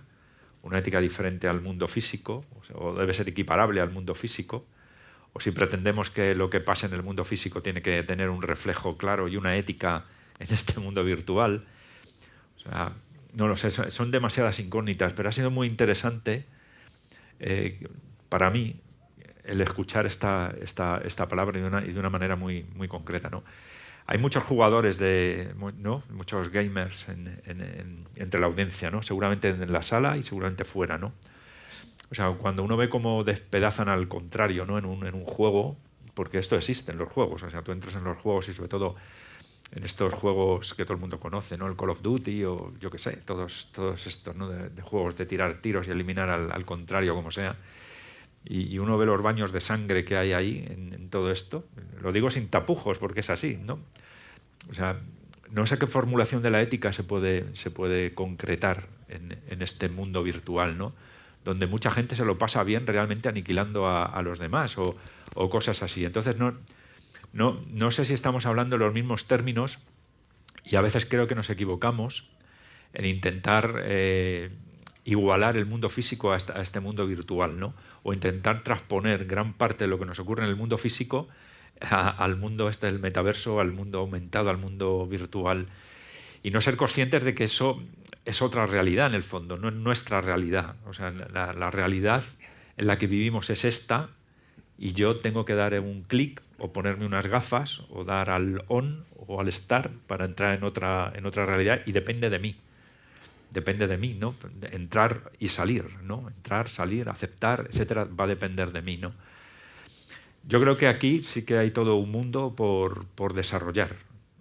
una ética diferente al mundo físico, o debe ser equiparable al mundo físico, o si pretendemos que lo que pasa en el mundo físico tiene que tener un reflejo claro y una ética en este mundo virtual. O sea, no lo sé, son demasiadas incógnitas, pero ha sido muy interesante para mí el escuchar esta palabra y de una manera muy, muy concreta, ¿no? Hay muchos jugadores, ¿no? Muchos gamers entre la audiencia, ¿no? Seguramente en la sala y seguramente fuera, ¿no? O sea, cuando uno ve cómo despedazan al contrario, ¿no? en un juego, porque esto existe en los juegos, o sea, tú entras en los juegos y sobre todo en estos juegos que todo el mundo conoce, ¿no? El Call of Duty o yo qué sé, todos estos, ¿no? de juegos de tirar tiros y eliminar al contrario, como sea. Y uno ve los baños de sangre que hay ahí en todo esto. Lo digo sin tapujos porque es así, ¿no? O sea, no sé qué formulación de la ética se puede concretar en este mundo virtual, ¿no? Donde mucha gente se lo pasa bien realmente aniquilando a los demás o cosas así. Entonces no sé si estamos hablando de los mismos términos y a veces creo que nos equivocamos en intentar igualar el mundo físico a este mundo virtual, ¿no? O intentar transponer gran parte de lo que nos ocurre en el mundo físico al mundo del metaverso, al mundo aumentado, al mundo virtual, y no ser conscientes de que eso es otra realidad en el fondo, no es nuestra realidad. O sea, la realidad en la que vivimos es esta y yo tengo que dar un clic o ponerme unas gafas o dar al on o al start para entrar en otra realidad y depende de mí. Depende de mí, ¿no? Entrar y salir, ¿no? Entrar, salir, aceptar, etcétera, va a depender de mí, ¿no? Yo creo que aquí sí que hay todo un mundo por desarrollar,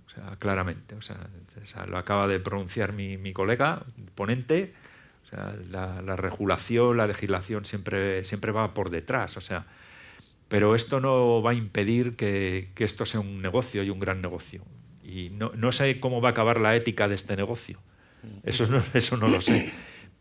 o sea, claramente. O sea, lo acaba de pronunciar mi colega, ponente. O sea, la regulación, la legislación siempre va por detrás, o sea, pero esto no va a impedir que esto sea un negocio y un gran negocio. Y no sé cómo va a acabar la ética de este negocio. Eso no lo sé.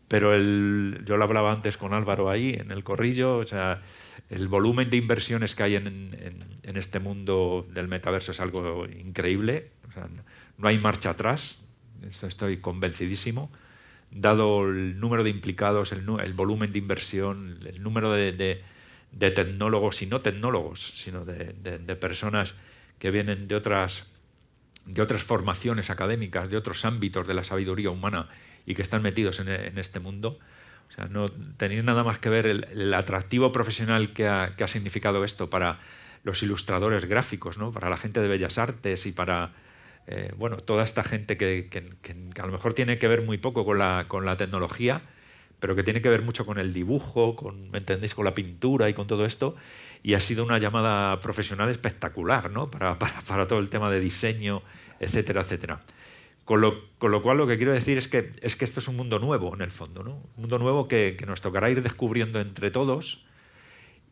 Pero yo lo hablaba antes con Álvaro ahí, en el corrillo, o sea, el volumen de inversiones que hay en este mundo del metaverso es algo increíble. O sea, no hay marcha atrás, estoy convencidísimo dado el número de implicados, el volumen de inversión, el número de tecnólogos, y no tecnólogos, sino de personas que vienen de otras formaciones académicas, de otros ámbitos de la sabiduría humana y que están metidos en este mundo. O sea, no tenéis nada más que ver el atractivo profesional que ha significado esto para los ilustradores gráficos, ¿no? Para la gente de Bellas Artes y para bueno, toda esta gente que a lo mejor tiene que ver muy poco con la tecnología, pero que tiene que ver mucho con el dibujo, ¿me entendéis? Con la pintura y con todo esto. Y ha sido una llamada profesional espectacular, ¿no? Para todo el tema de diseño, etcétera, etcétera. Con lo cual lo que quiero decir es que esto es un mundo nuevo, en el fondo, ¿no? Un mundo nuevo que nos tocará ir descubriendo entre todos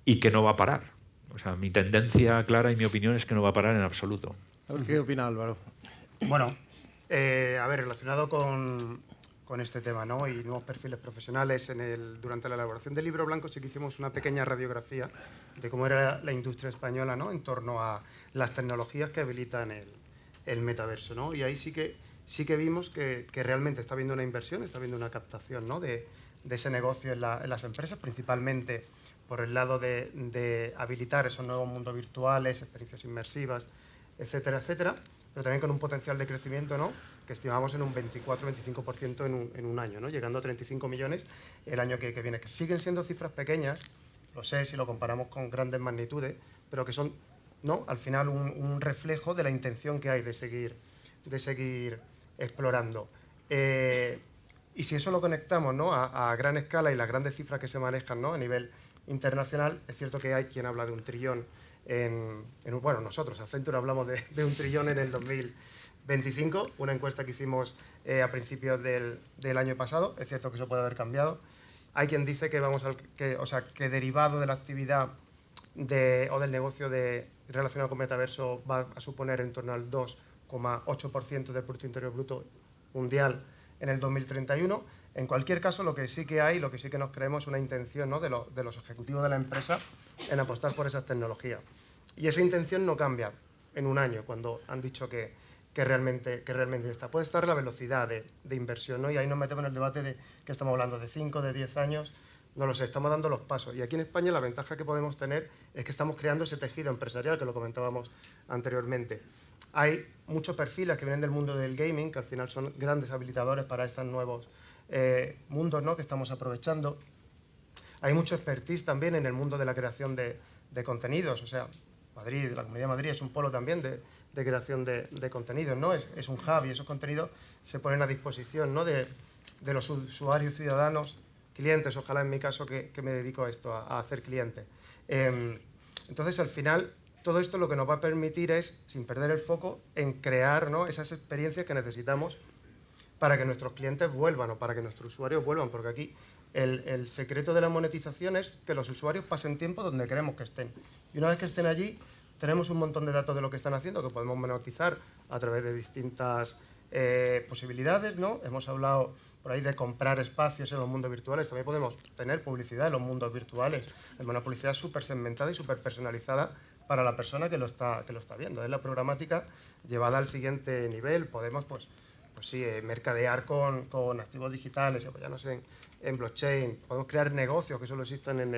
y que no va a parar. O sea, mi tendencia clara y mi opinión es que no va a parar en absoluto. A ver, ¿qué opina Álvaro? Bueno, a ver, relacionado con este tema, ¿no? Y nuevos perfiles profesionales, durante la elaboración del libro blanco sí que hicimos una pequeña radiografía de cómo era la industria española, ¿no? En torno a las tecnologías que habilitan el metaverso, ¿no? Y ahí sí que vimos que realmente está habiendo una inversión, está habiendo una captación, ¿no? de ese negocio en las empresas, principalmente por el lado de habilitar esos nuevos mundos virtuales, experiencias inmersivas, etcétera, etcétera, pero también con un potencial de crecimiento, ¿no? Que estimamos en un 24-25% en un año, ¿no? Llegando a 35 millones el año que viene, que siguen siendo cifras pequeñas, lo sé si lo comparamos con grandes magnitudes, pero que son, ¿no? Al final un reflejo de la intención que hay de seguir explorando. Y si eso lo conectamos, ¿no? a gran escala y las grandes cifras que se manejan, ¿no? A nivel internacional, es cierto que hay quien habla de 1 trillón bueno, nosotros, Accenture, hablamos de 1 trillón en el 2025, una encuesta que hicimos a principios del año pasado. Es cierto que eso puede haber cambiado. Hay quien dice que derivado de la actividad o del negocio relacionado con metaverso va a suponer en torno al 2,8% del Producto Interior Bruto mundial en el 2031. En cualquier caso, lo que sí que nos creemos es una intención, ¿no? de los ejecutivos de la empresa en apostar por esas tecnologías. Y esa intención no cambia en un año, cuando han dicho que realmente está. Puede estar la velocidad de inversión, ¿no? Y ahí nos metemos en el debate de que estamos hablando de 5, de 10 años, no lo sé, estamos dando los pasos. Y aquí en España la ventaja que podemos tener es que estamos creando ese tejido empresarial, que lo comentábamos anteriormente. Hay muchos perfiles que vienen del mundo del gaming, que al final son grandes habilitadores para estos nuevos mundos, ¿no? Que estamos aprovechando. Hay mucho expertise también en el mundo de la creación de contenidos. O sea, Madrid, la Comunidad de Madrid es un polo también de creación de contenidos, ¿no? Es un hub y esos contenidos se ponen a disposición, ¿no? de los usuarios, ciudadanos, clientes, ojalá en mi caso que me dedico a esto, a hacer clientes. Entonces, al final, todo esto lo que nos va a permitir es, sin perder el foco, en crear, ¿no? Esas experiencias que necesitamos para que nuestros clientes vuelvan o para que nuestros usuarios vuelvan, porque aquí el secreto de la monetización es que los usuarios pasen tiempo donde queremos que estén. Y una vez que estén allí, tenemos un montón de datos de lo que están haciendo que podemos monetizar a través de distintas posibilidades, ¿no? Hemos hablado por ahí de comprar espacios en los mundos virtuales. También podemos tener publicidad en los mundos virtuales. Es una publicidad súper segmentada y súper personalizada para la persona que lo está viendo. Es la programática llevada al siguiente nivel. Podemos, pues sí, mercadear con activos digitales, apoyarnos en blockchain. Podemos crear negocios que solo existen en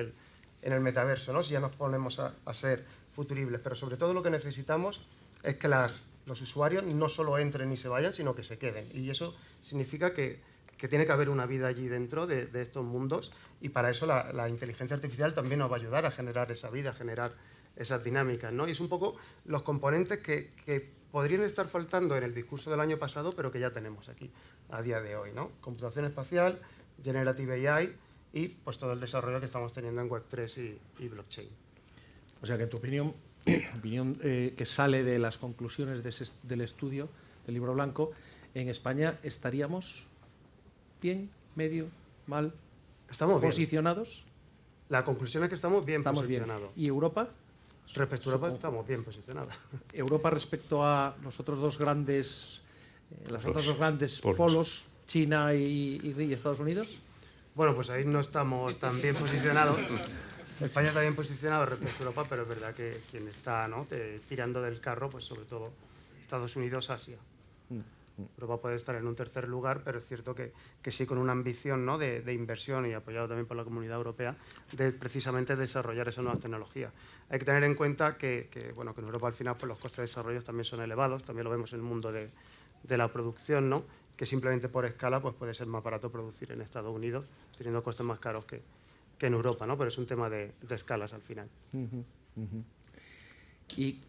el metaverso, ¿no? Si ya nos ponemos a ser futuribles. Pero sobre todo lo que necesitamos es que los usuarios no solo entren y se vayan, sino que se queden. Y eso significa que tiene que haber una vida allí dentro de estos mundos, y para eso la inteligencia artificial también nos va a ayudar a generar esa vida, a generar esas dinámicas, ¿no? Y es un poco los componentes que podrían estar faltando en el discurso del año pasado, pero que ya tenemos aquí a día de hoy, ¿no? Computación espacial, Generative AI y pues todo el desarrollo que estamos teniendo en Web3 y blockchain. O sea que en tu opinión que sale de las conclusiones del estudio del libro blanco, en España estaríamos bien, medio, mal, estamos posicionados. Bien. La conclusión es que estamos bien posicionados. ¿Y Europa? Respecto a Europa estamos bien posicionados. Europa respecto a los otros dos grandes, polos, China y Estados Unidos. Bueno, pues ahí no estamos tan bien posicionados. España está bien posicionado respecto a Europa, pero es verdad que quien está, ¿no? tirando del carro, pues sobre todo Estados Unidos, Asia. Europa puede estar en un tercer lugar, pero es cierto que sí con una ambición, ¿no?, de inversión y apoyado también por la Comunidad Europea, de precisamente desarrollar esas nuevas tecnologías. Hay que tener en cuenta bueno, que en Europa al final pues, los costes de desarrollo también son elevados, también lo vemos en el mundo de la producción, ¿no?, que simplemente por escala pues, puede ser más barato producir en Estados Unidos, teniendo costes más caros que en Europa, ¿no? Pero es un tema de escalas al final. ¿Y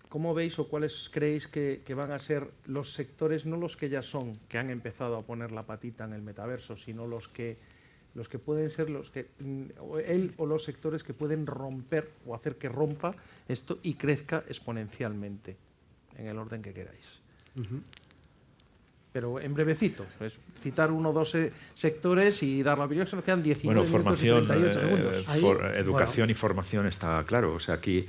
cómo veis o cuáles creéis que van a ser los sectores, no los que ya son, que han empezado a poner la patita en el metaverso, sino los que pueden ser él o los sectores que pueden romper o hacer que rompa esto y crezca exponencialmente, en el orden que queráis? Pero en brevecito, es citar 1 o 2 sectores y dar la opinión, se nos quedan 19 minutos y 38 segundos. Educación y formación está claro. O sea, aquí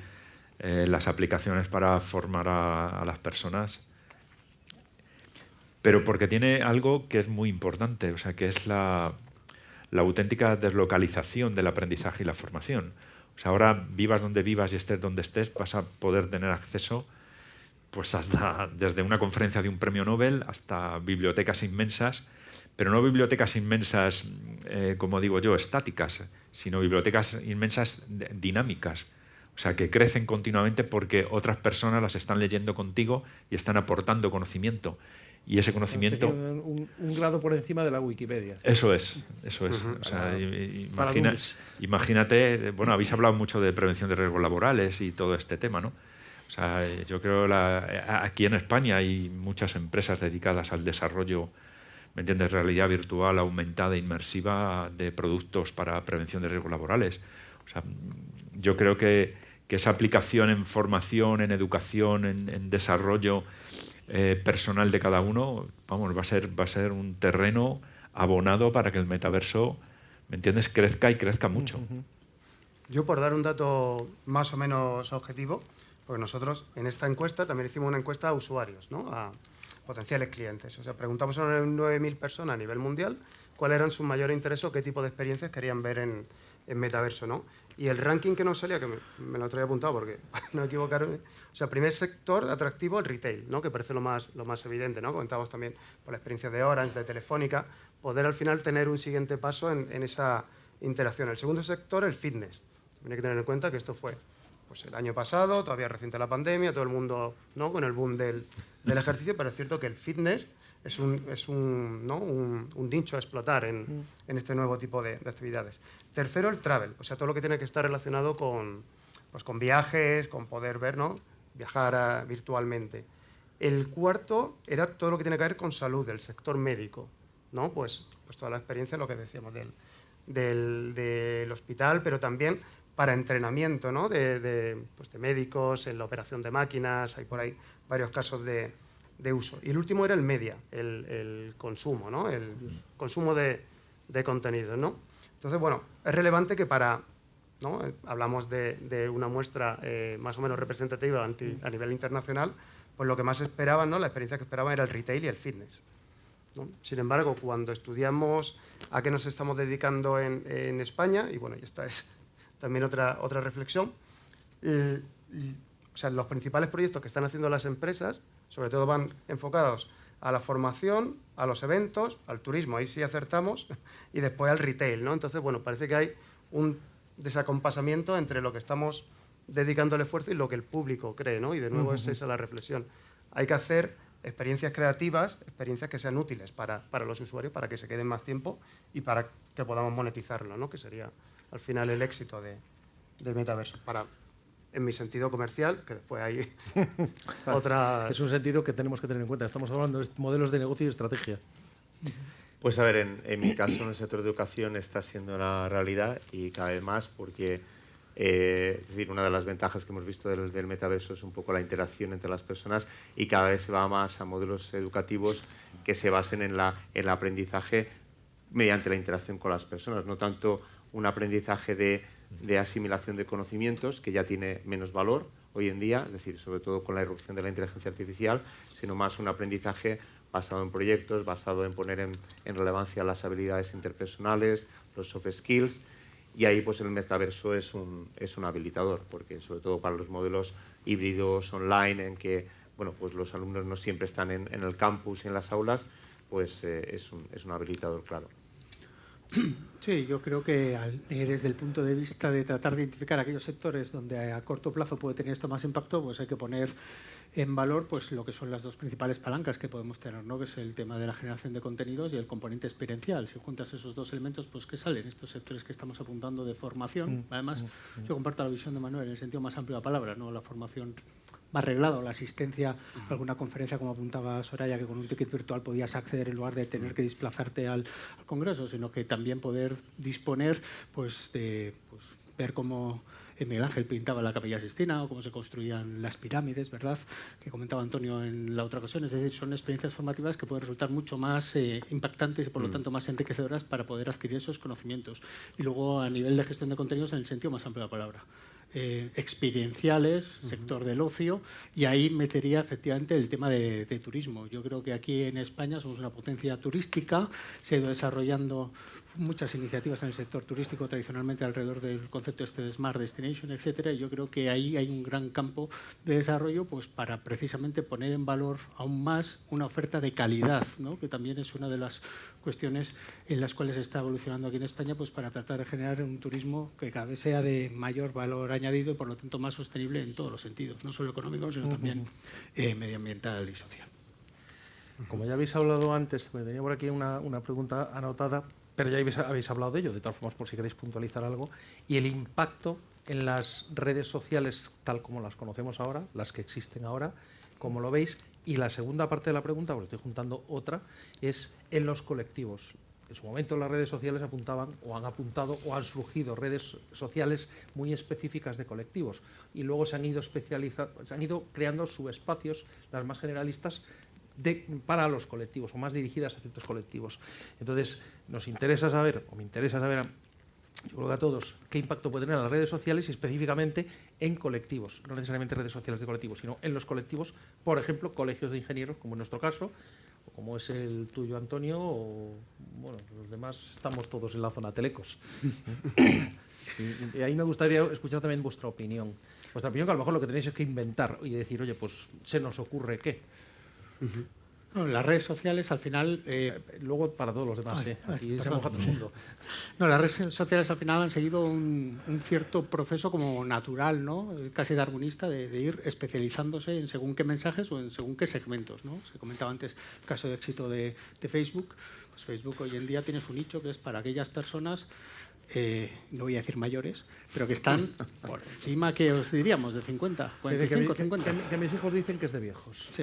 las aplicaciones para formar a las personas, pero porque tiene algo que es muy importante, o sea, que es la auténtica deslocalización del aprendizaje y la formación. O sea, ahora vivas donde vivas y estés donde estés, vas a poder tener acceso pues hasta desde una conferencia de un premio Nobel hasta bibliotecas inmensas, pero no bibliotecas inmensas, como digo yo, estáticas, sino bibliotecas inmensas dinámicas, o sea, que crecen continuamente porque otras personas las están leyendo contigo y están aportando conocimiento. Y ese conocimiento... Un grado por encima de la Wikipedia. Eso es. O sea, imagínate, bueno, habéis hablado mucho de prevención de riesgos laborales y todo este tema, ¿no? O sea, yo creo aquí en España hay muchas empresas dedicadas al desarrollo, ¿me entiendes?, realidad virtual aumentada, inmersiva, de productos para prevención de riesgos laborales. O sea, yo creo que esa aplicación en formación, en educación, en desarrollo personal de cada uno, vamos, va a ser un terreno abonado para que el metaverso, ¿me entiendes?, crezca y crezca mucho. Yo, por dar un dato más o menos objetivo, porque nosotros en esta encuesta también hicimos una encuesta a usuarios, ¿no?, a potenciales clientes. O sea, preguntamos a 9.000 personas a nivel mundial cuál eran sus mayores intereses o qué tipo de experiencias querían ver en metaverso, ¿no? Y el ranking que nos salía, que me lo traía apuntado porque no me equivocaron, o sea, primer sector atractivo, el retail, ¿no?, que parece lo más evidente, ¿no? Comentábamos también por la experiencia de Orange, de Telefónica, poder al final tener un siguiente paso en esa interacción. El segundo sector, el fitness. También hay que tener en cuenta que esto fue pues el año pasado, todavía reciente la pandemia, todo el mundo, ¿no?, con el boom del ejercicio, pero es cierto que el fitness es un nicho a explotar en este nuevo tipo de actividades. Tercero, el travel, o sea, todo lo que tiene que estar relacionado con viajes, con poder ver, ¿no?, viajar virtualmente. El cuarto era todo lo que tiene que ver con salud, el sector médico, ¿no? Pues toda la experiencia, lo que decíamos del hospital, pero también para entrenamiento, ¿no?, de médicos, en la operación de máquinas, hay por ahí varios casos de uso. Y el último era el media, el consumo, ¿no?, el consumo de contenidos, ¿no? Entonces, bueno, es relevante que ¿no?, hablamos de una muestra más o menos representativa a nivel internacional, pues lo que más esperaban, ¿no?, la experiencia que esperaban era el retail y el fitness, ¿no? Sin embargo, cuando estudiamos a qué nos estamos dedicando en España, y bueno, y esta es también otra reflexión, o sea, los principales proyectos que están haciendo las empresas, sobre todo van enfocados a la formación, a los eventos, al turismo, ahí sí acertamos, y después al retail, ¿no? Entonces, bueno, parece que hay un desacompasamiento entre lo que estamos dedicando el esfuerzo y lo que el público cree, ¿no? Y de nuevo es esa la reflexión. Hay que hacer experiencias creativas, experiencias que sean útiles para los usuarios, para que se queden más tiempo y para que podamos monetizarlo, ¿no?, que sería al final el éxito de metaverso, en mi sentido comercial, que después hay otras... Es un sentido que tenemos que tener en cuenta. Estamos hablando de modelos de negocio y estrategia. Pues a ver, en mi caso, en el sector de educación está siendo una realidad y cada vez más porque, es decir, una de las ventajas que hemos visto del metaverso es un poco la interacción entre las personas y cada vez se va más a modelos educativos que se basen en el aprendizaje mediante la interacción con las personas, no tanto un aprendizaje de asimilación de conocimientos, que ya tiene menos valor hoy en día, es decir, sobre todo con la irrupción de la inteligencia artificial, sino más un aprendizaje basado en proyectos, basado en poner en relevancia las habilidades interpersonales, los soft skills, y ahí pues el metaverso es un habilitador, porque sobre todo para los modelos híbridos online en que bueno, pues los alumnos no siempre están en el campus y en las aulas, pues es un habilitador claro. Sí, yo creo que desde el punto de vista de tratar de identificar aquellos sectores donde a corto plazo puede tener esto más impacto, pues hay que poner en valor pues lo que son las dos principales palancas que podemos tener, ¿no? Que es el tema de la generación de contenidos y el componente experiencial. Si juntas esos dos elementos, pues ¿qué salen? Estos sectores que estamos apuntando de formación. Además, yo comparto la visión de Manuel en el sentido más amplio de la palabra, ¿no? La formación más reglado, la asistencia a alguna conferencia, como apuntaba Soraya, que con un ticket virtual podías acceder en lugar de tener que desplazarte al congreso, sino que también poder disponer pues, de ver cómo Miguel Ángel pintaba la Capilla Sixtina o cómo se construían las pirámides, ¿verdad?, que comentaba Antonio en la otra ocasión. Es decir, son experiencias formativas que pueden resultar mucho más impactantes y, por lo tanto, más enriquecedoras para poder adquirir esos conocimientos. Y luego, a nivel de gestión de contenidos, en el sentido más amplio de la palabra. Experienciales, sector del ocio, y ahí metería efectivamente el tema de turismo. Yo creo que aquí en España somos una potencia turística, se ha ido desarrollando muchas iniciativas en el sector turístico tradicionalmente alrededor del concepto de Smart Destination, etcétera, y yo creo que ahí hay un gran campo de desarrollo pues, para precisamente poner en valor aún más una oferta de calidad, ¿no? Que también es una de las cuestiones en las cuales se está evolucionando aquí en España pues, para tratar de generar un turismo que cada vez sea de mayor valor añadido y por lo tanto más sostenible en todos los sentidos, no solo económico, sino también medioambiental y social. Como ya habéis hablado antes, me tenía por aquí una pregunta anotada, pero ya habéis hablado de ello, de todas formas, por si queréis puntualizar algo, y el impacto en las redes sociales tal como las conocemos ahora, las que existen ahora, como lo veis. Y la segunda parte de la pregunta, pues estoy juntando otra, es en los colectivos. En su momento las redes sociales apuntaban o han apuntado o han surgido redes sociales muy específicas de colectivos y luego se han ido creando subespacios, las más generalistas, para los colectivos o más dirigidas a ciertos colectivos. Entonces, nos interesa saber, o me interesa saber, yo creo que a todos, qué impacto puede tener las redes sociales y específicamente en colectivos, no necesariamente redes sociales de colectivos, sino en los colectivos, por ejemplo, colegios de ingenieros, como en nuestro caso, o como es el tuyo, Antonio, o bueno, los demás estamos todos en la zona Telecos. Y ahí me gustaría escuchar también vuestra opinión. Vuestra opinión, que a lo mejor lo que tenéis es que inventar y decir, oye, pues se nos ocurre qué. Bueno, las redes sociales al final... luego para todos los demás, aquí se moja todo el mundo. No, las redes sociales al final han seguido un cierto proceso como natural, ¿no? Casi darwinista, de ir especializándose en según qué mensajes o en según qué segmentos, ¿no? Se comentaba antes el caso de éxito de Facebook. Pues Facebook hoy en día tiene su nicho que es para aquellas personas, no voy a decir mayores, pero que están por encima, que os diríamos, de 50, 45, 50. Que mis hijos dicen que es de viejos. Sí.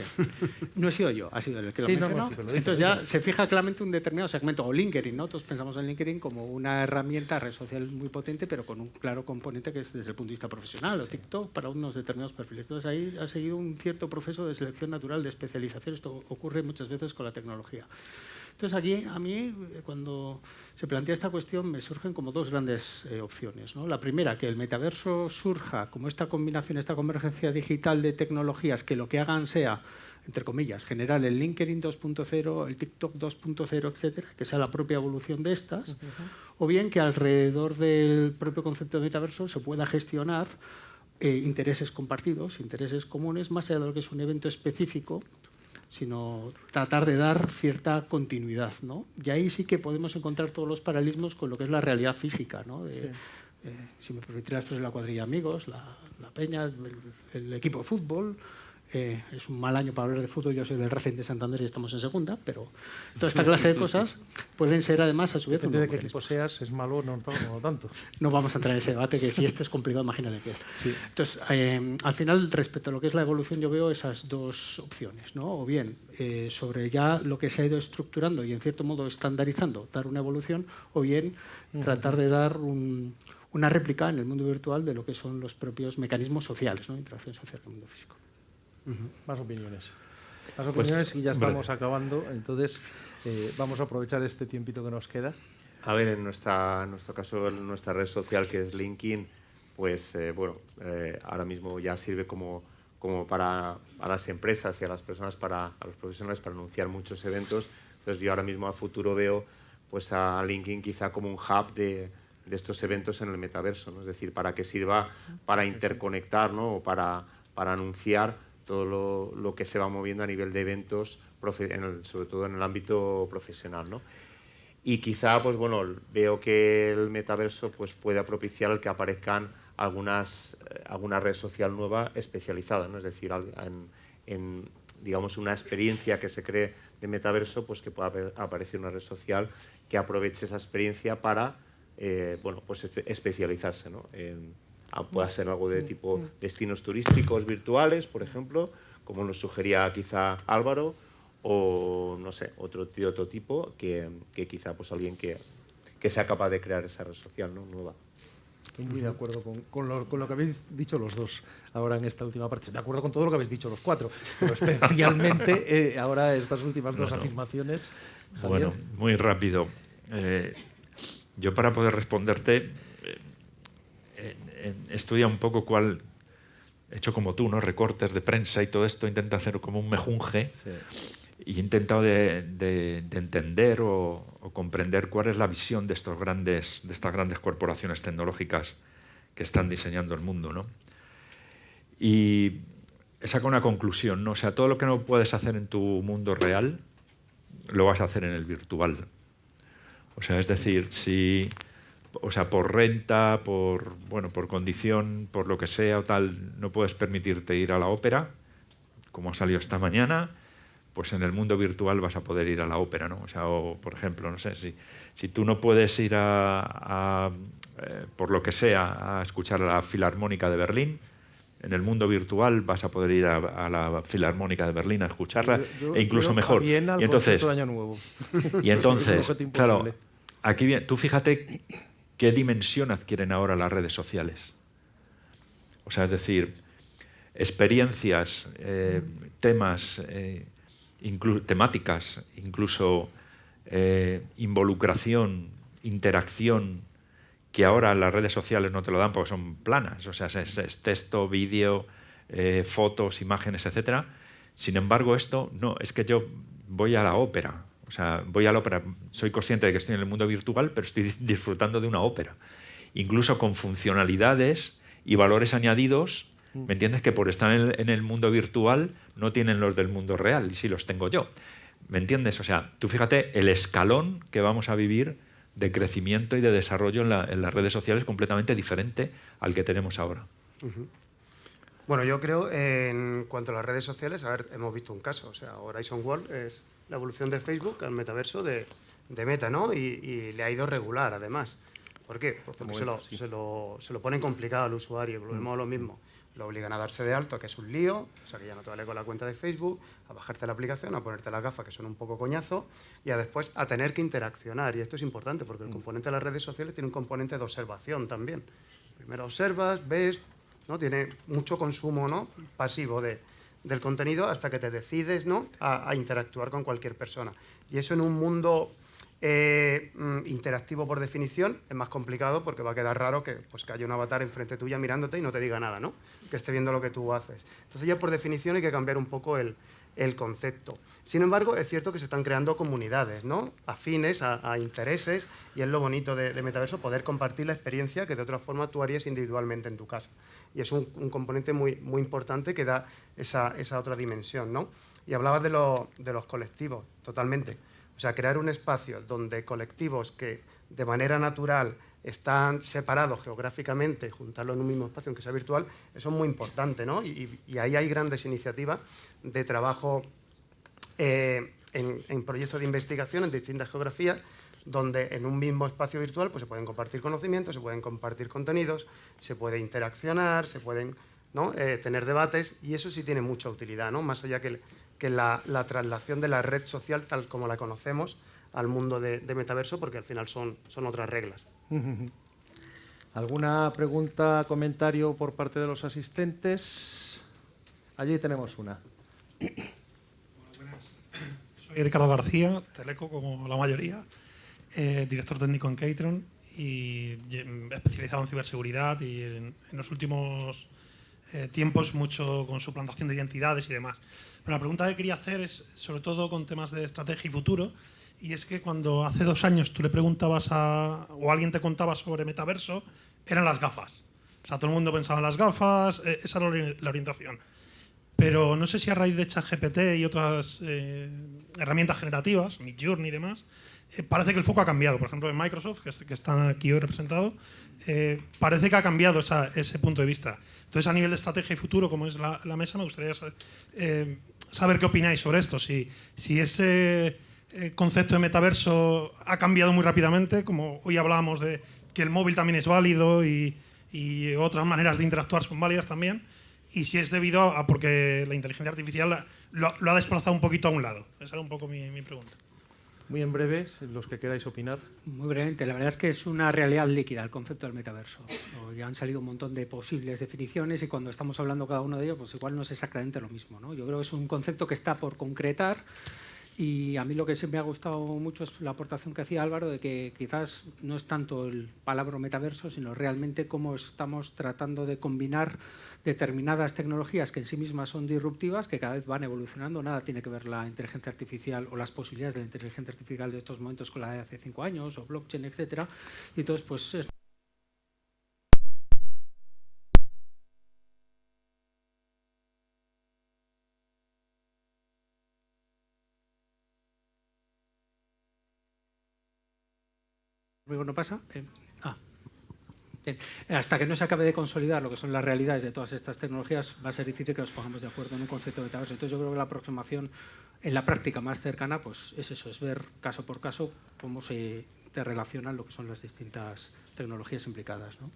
No he sido yo, ha sido el que lo sí, mencionó. No, sí, entonces ya se fija claramente un determinado segmento, o LinkedIn, ¿no? Todos pensamos en LinkedIn como una herramienta, red social muy potente, pero con un claro componente que es desde el punto de vista profesional, o TikTok para unos determinados perfiles. Entonces ahí ha seguido un cierto proceso de selección natural, de especialización. Esto ocurre muchas veces con la tecnología. Entonces aquí, a mí, cuando se plantea esta cuestión, me surgen como dos grandes opciones, ¿no? La primera, que el metaverso surja como esta combinación, esta convergencia digital de tecnologías que lo que hagan sea, entre comillas, generar el LinkedIn 2.0, el TikTok 2.0, etcétera, que sea la propia evolución de estas, o bien que alrededor del propio concepto de metaverso se pueda gestionar intereses compartidos, intereses comunes, más allá de lo que es un evento específico, sino tratar de dar cierta continuidad, ¿no? Y ahí sí que podemos encontrar todos los paralelismos con lo que es la realidad física, ¿no? Si me permitieras, pues la cuadrilla de amigos, la peña, el equipo de fútbol. Es un mal año para hablar de fútbol, yo soy del Racing de Santander y estamos en segunda, pero toda esta clase de cosas pueden ser además a su vez... Depende de qué equipo seas, es malo o no tanto. No vamos a entrar en ese debate, que si este es complicado, imagínate que... Sí. Entonces, al final, respecto a lo que es la evolución, yo veo esas dos opciones, ¿no? O bien, sobre ya lo que se ha ido estructurando y en cierto modo estandarizando, dar una evolución, o bien tratar de dar una réplica en el mundo virtual de lo que son los propios mecanismos sociales, ¿no? Interacción social en el mundo físico. Más opiniones. Y ya estamos acabando, entonces vamos a aprovechar este tiempito que nos queda. A ver, en nuestro caso, en nuestra red social que es LinkedIn, pues ahora mismo ya sirve como para a las empresas y a las personas, a los profesionales, para anunciar muchos eventos. Entonces yo ahora mismo a futuro veo pues a LinkedIn quizá como un hub de estos eventos en el metaverso, ¿no? Es decir, para que sirva para interconectar, ¿no? O para anunciar todo lo que se va moviendo a nivel de eventos, sobre todo en el ámbito profesional, ¿no? Y quizá, pues bueno, veo que el metaverso pues, pueda propiciar el que aparezcan alguna red social nueva especializada, ¿no? Es decir, en digamos, una experiencia que se cree de metaverso, pues que pueda aparecer una red social que aproveche esa experiencia para bueno, pues especializarse, ¿no? Pueda ser algo de tipo destinos turísticos virtuales, por ejemplo, como nos sugería quizá Álvaro, o no sé, otro tipo que quizá pues alguien que sea capaz de crear esa red social, ¿no? Nueva. Estoy muy de acuerdo con lo que habéis dicho los dos ahora en esta última parte. De acuerdo con todo lo que habéis dicho los cuatro, pero especialmente ahora estas últimas dos afirmaciones. Javier. Bueno, muy rápido. Yo para poder responderte he estudiado un poco he hecho como tú, ¿no? Recortes de prensa y todo esto, intento hacer como un mejunje. Sí. Y he intentado de entender o comprender cuál es la visión de estas grandes corporaciones tecnológicas que están diseñando el mundo, ¿no? Y he sacado una conclusión, ¿no? O sea, todo lo que no puedes hacer en tu mundo real, lo vas a hacer en el virtual. O sea, es decir, por renta, por condición, por lo que sea o tal, no puedes permitirte ir a la ópera, como ha salido esta mañana, pues en el mundo virtual vas a poder ir a la ópera, ¿no? O sea, por ejemplo, no sé, si tú no puedes ir por lo que sea, a escuchar a la Filarmónica de Berlín, en el mundo virtual vas a poder ir a la Filarmónica de Berlín a escucharla, e incluso mejor. Y entonces, Año Nuevo. Y entonces, claro, aquí bien, tú fíjate qué dimensión adquieren ahora las redes sociales. O sea, es decir, experiencias, temas, temáticas, incluso involucración, interacción, que ahora las redes sociales no te lo dan porque son planas, o sea, es texto, vídeo, fotos, imágenes, etc. Sin embargo, esto no, es que yo voy a la ópera, o sea, voy a la ópera, soy consciente de que estoy en el mundo virtual, pero estoy disfrutando de una ópera, incluso con funcionalidades y valores añadidos. ¿Me entiendes? Que por estar en el mundo virtual no tienen los del mundo real, y sí los tengo yo. ¿Me entiendes? O sea, tú fíjate el escalón que vamos a vivir de crecimiento y de desarrollo en las redes sociales completamente diferente al que tenemos ahora. Bueno, yo creo, en cuanto a las redes sociales, a ver, hemos visto un caso. O sea, Horizon World es la evolución de Facebook al metaverso de Meta, ¿no? Y le ha ido regular, además. ¿Por qué? Pues porque se lo ponen complicado al usuario, volvemos a lo mismo. Lo obligan a darse de alto, que es un lío, o sea que ya no te vale con la cuenta de Facebook, a bajarte la aplicación, a ponerte las gafas, que son un poco coñazo, y después a tener que interaccionar. Y esto es importante, porque el componente de las redes sociales tiene un componente de observación también. Primero observas, ves, ¿no? Tiene mucho consumo, ¿no? pasivo del contenido hasta que te decides, ¿no? a interactuar con cualquier persona. Y eso en un mundo interactivo por definición es más complicado, porque va a quedar raro que haya un avatar enfrente tuya mirándote y no te diga nada, ¿no? Que esté viendo lo que tú haces. Entonces ya por definición hay que cambiar un poco el concepto. Sin embargo, es cierto que se están creando comunidades, ¿no? afines a intereses, y es lo bonito de Metaverso, poder compartir la experiencia que de otra forma tú harías individualmente en tu casa. Y es un componente muy, muy importante que da esa otra dimensión, ¿no? Y hablabas de los colectivos, totalmente. O sea, crear un espacio donde colectivos que de manera natural están separados geográficamente, juntarlos en un mismo espacio, aunque sea virtual, eso es muy importante, ¿no? Y ahí hay grandes iniciativas de trabajo en proyectos de investigación en distintas geografías, donde en un mismo espacio virtual pues, se pueden compartir conocimientos, se pueden compartir contenidos, se puede interaccionar, se pueden, ¿no? Tener debates, y eso sí tiene mucha utilidad, ¿no? Más allá que la traslación de la red social tal como la conocemos al mundo de metaverso, porque al final son otras reglas. ¿Alguna pregunta, comentario por parte de los asistentes? Allí tenemos una. Buenas. Soy Ricardo García, teleco como la mayoría, director técnico en Catron y especializado en ciberseguridad, y en los últimos tiempos mucho con suplantación de identidades y demás. Pero la pregunta que quería hacer es sobre todo con temas de estrategia y futuro, y es que cuando hace 2 años tú le preguntabas o alguien te contaba sobre metaverso, eran las gafas. O sea, todo el mundo pensaba en las gafas, esa era la orientación. pero no sé si a raíz de ChatGPT y otras herramientas generativas, Midjourney y demás, parece que el foco ha cambiado. Por ejemplo, en Microsoft, que están aquí hoy representados, parece que ha cambiado ese punto de vista. Entonces, a nivel de estrategia y futuro, como es la mesa, me gustaría saber qué opináis sobre esto. Si ese concepto de metaverso ha cambiado muy rápidamente, como hoy hablábamos de que el móvil también es válido y otras maneras de interactuar son válidas también, y si es debido a porque la inteligencia artificial lo ha desplazado un poquito a un lado. Esa era un poco mi pregunta. Muy en breves, los que queráis opinar. Muy brevemente, la verdad es que es una realidad líquida el concepto del metaverso. Ya han salido un montón de posibles definiciones y cuando estamos hablando cada uno de ellos, pues igual no es exactamente lo mismo, ¿no? Yo creo que es un concepto que está por concretar y a mí lo que sí me ha gustado mucho es la aportación que hacía Álvaro de que quizás no es tanto el palabra metaverso, sino realmente cómo estamos tratando de combinar determinadas tecnologías que en sí mismas son disruptivas, que cada vez van evolucionando. Nada tiene que ver la inteligencia artificial o las posibilidades de la inteligencia artificial de estos momentos con la de hace 5 años o blockchain, etcétera. Y entonces, pues es no pasa. Bien. Hasta que no se acabe de consolidar lo que son las realidades de todas estas tecnologías, va a ser difícil que nos pongamos de acuerdo en un concepto de metaverso. Entonces yo creo que la aproximación en la práctica más cercana pues es eso, es ver caso por caso cómo se relacionan lo que son las distintas tecnologías implicadas, ¿no?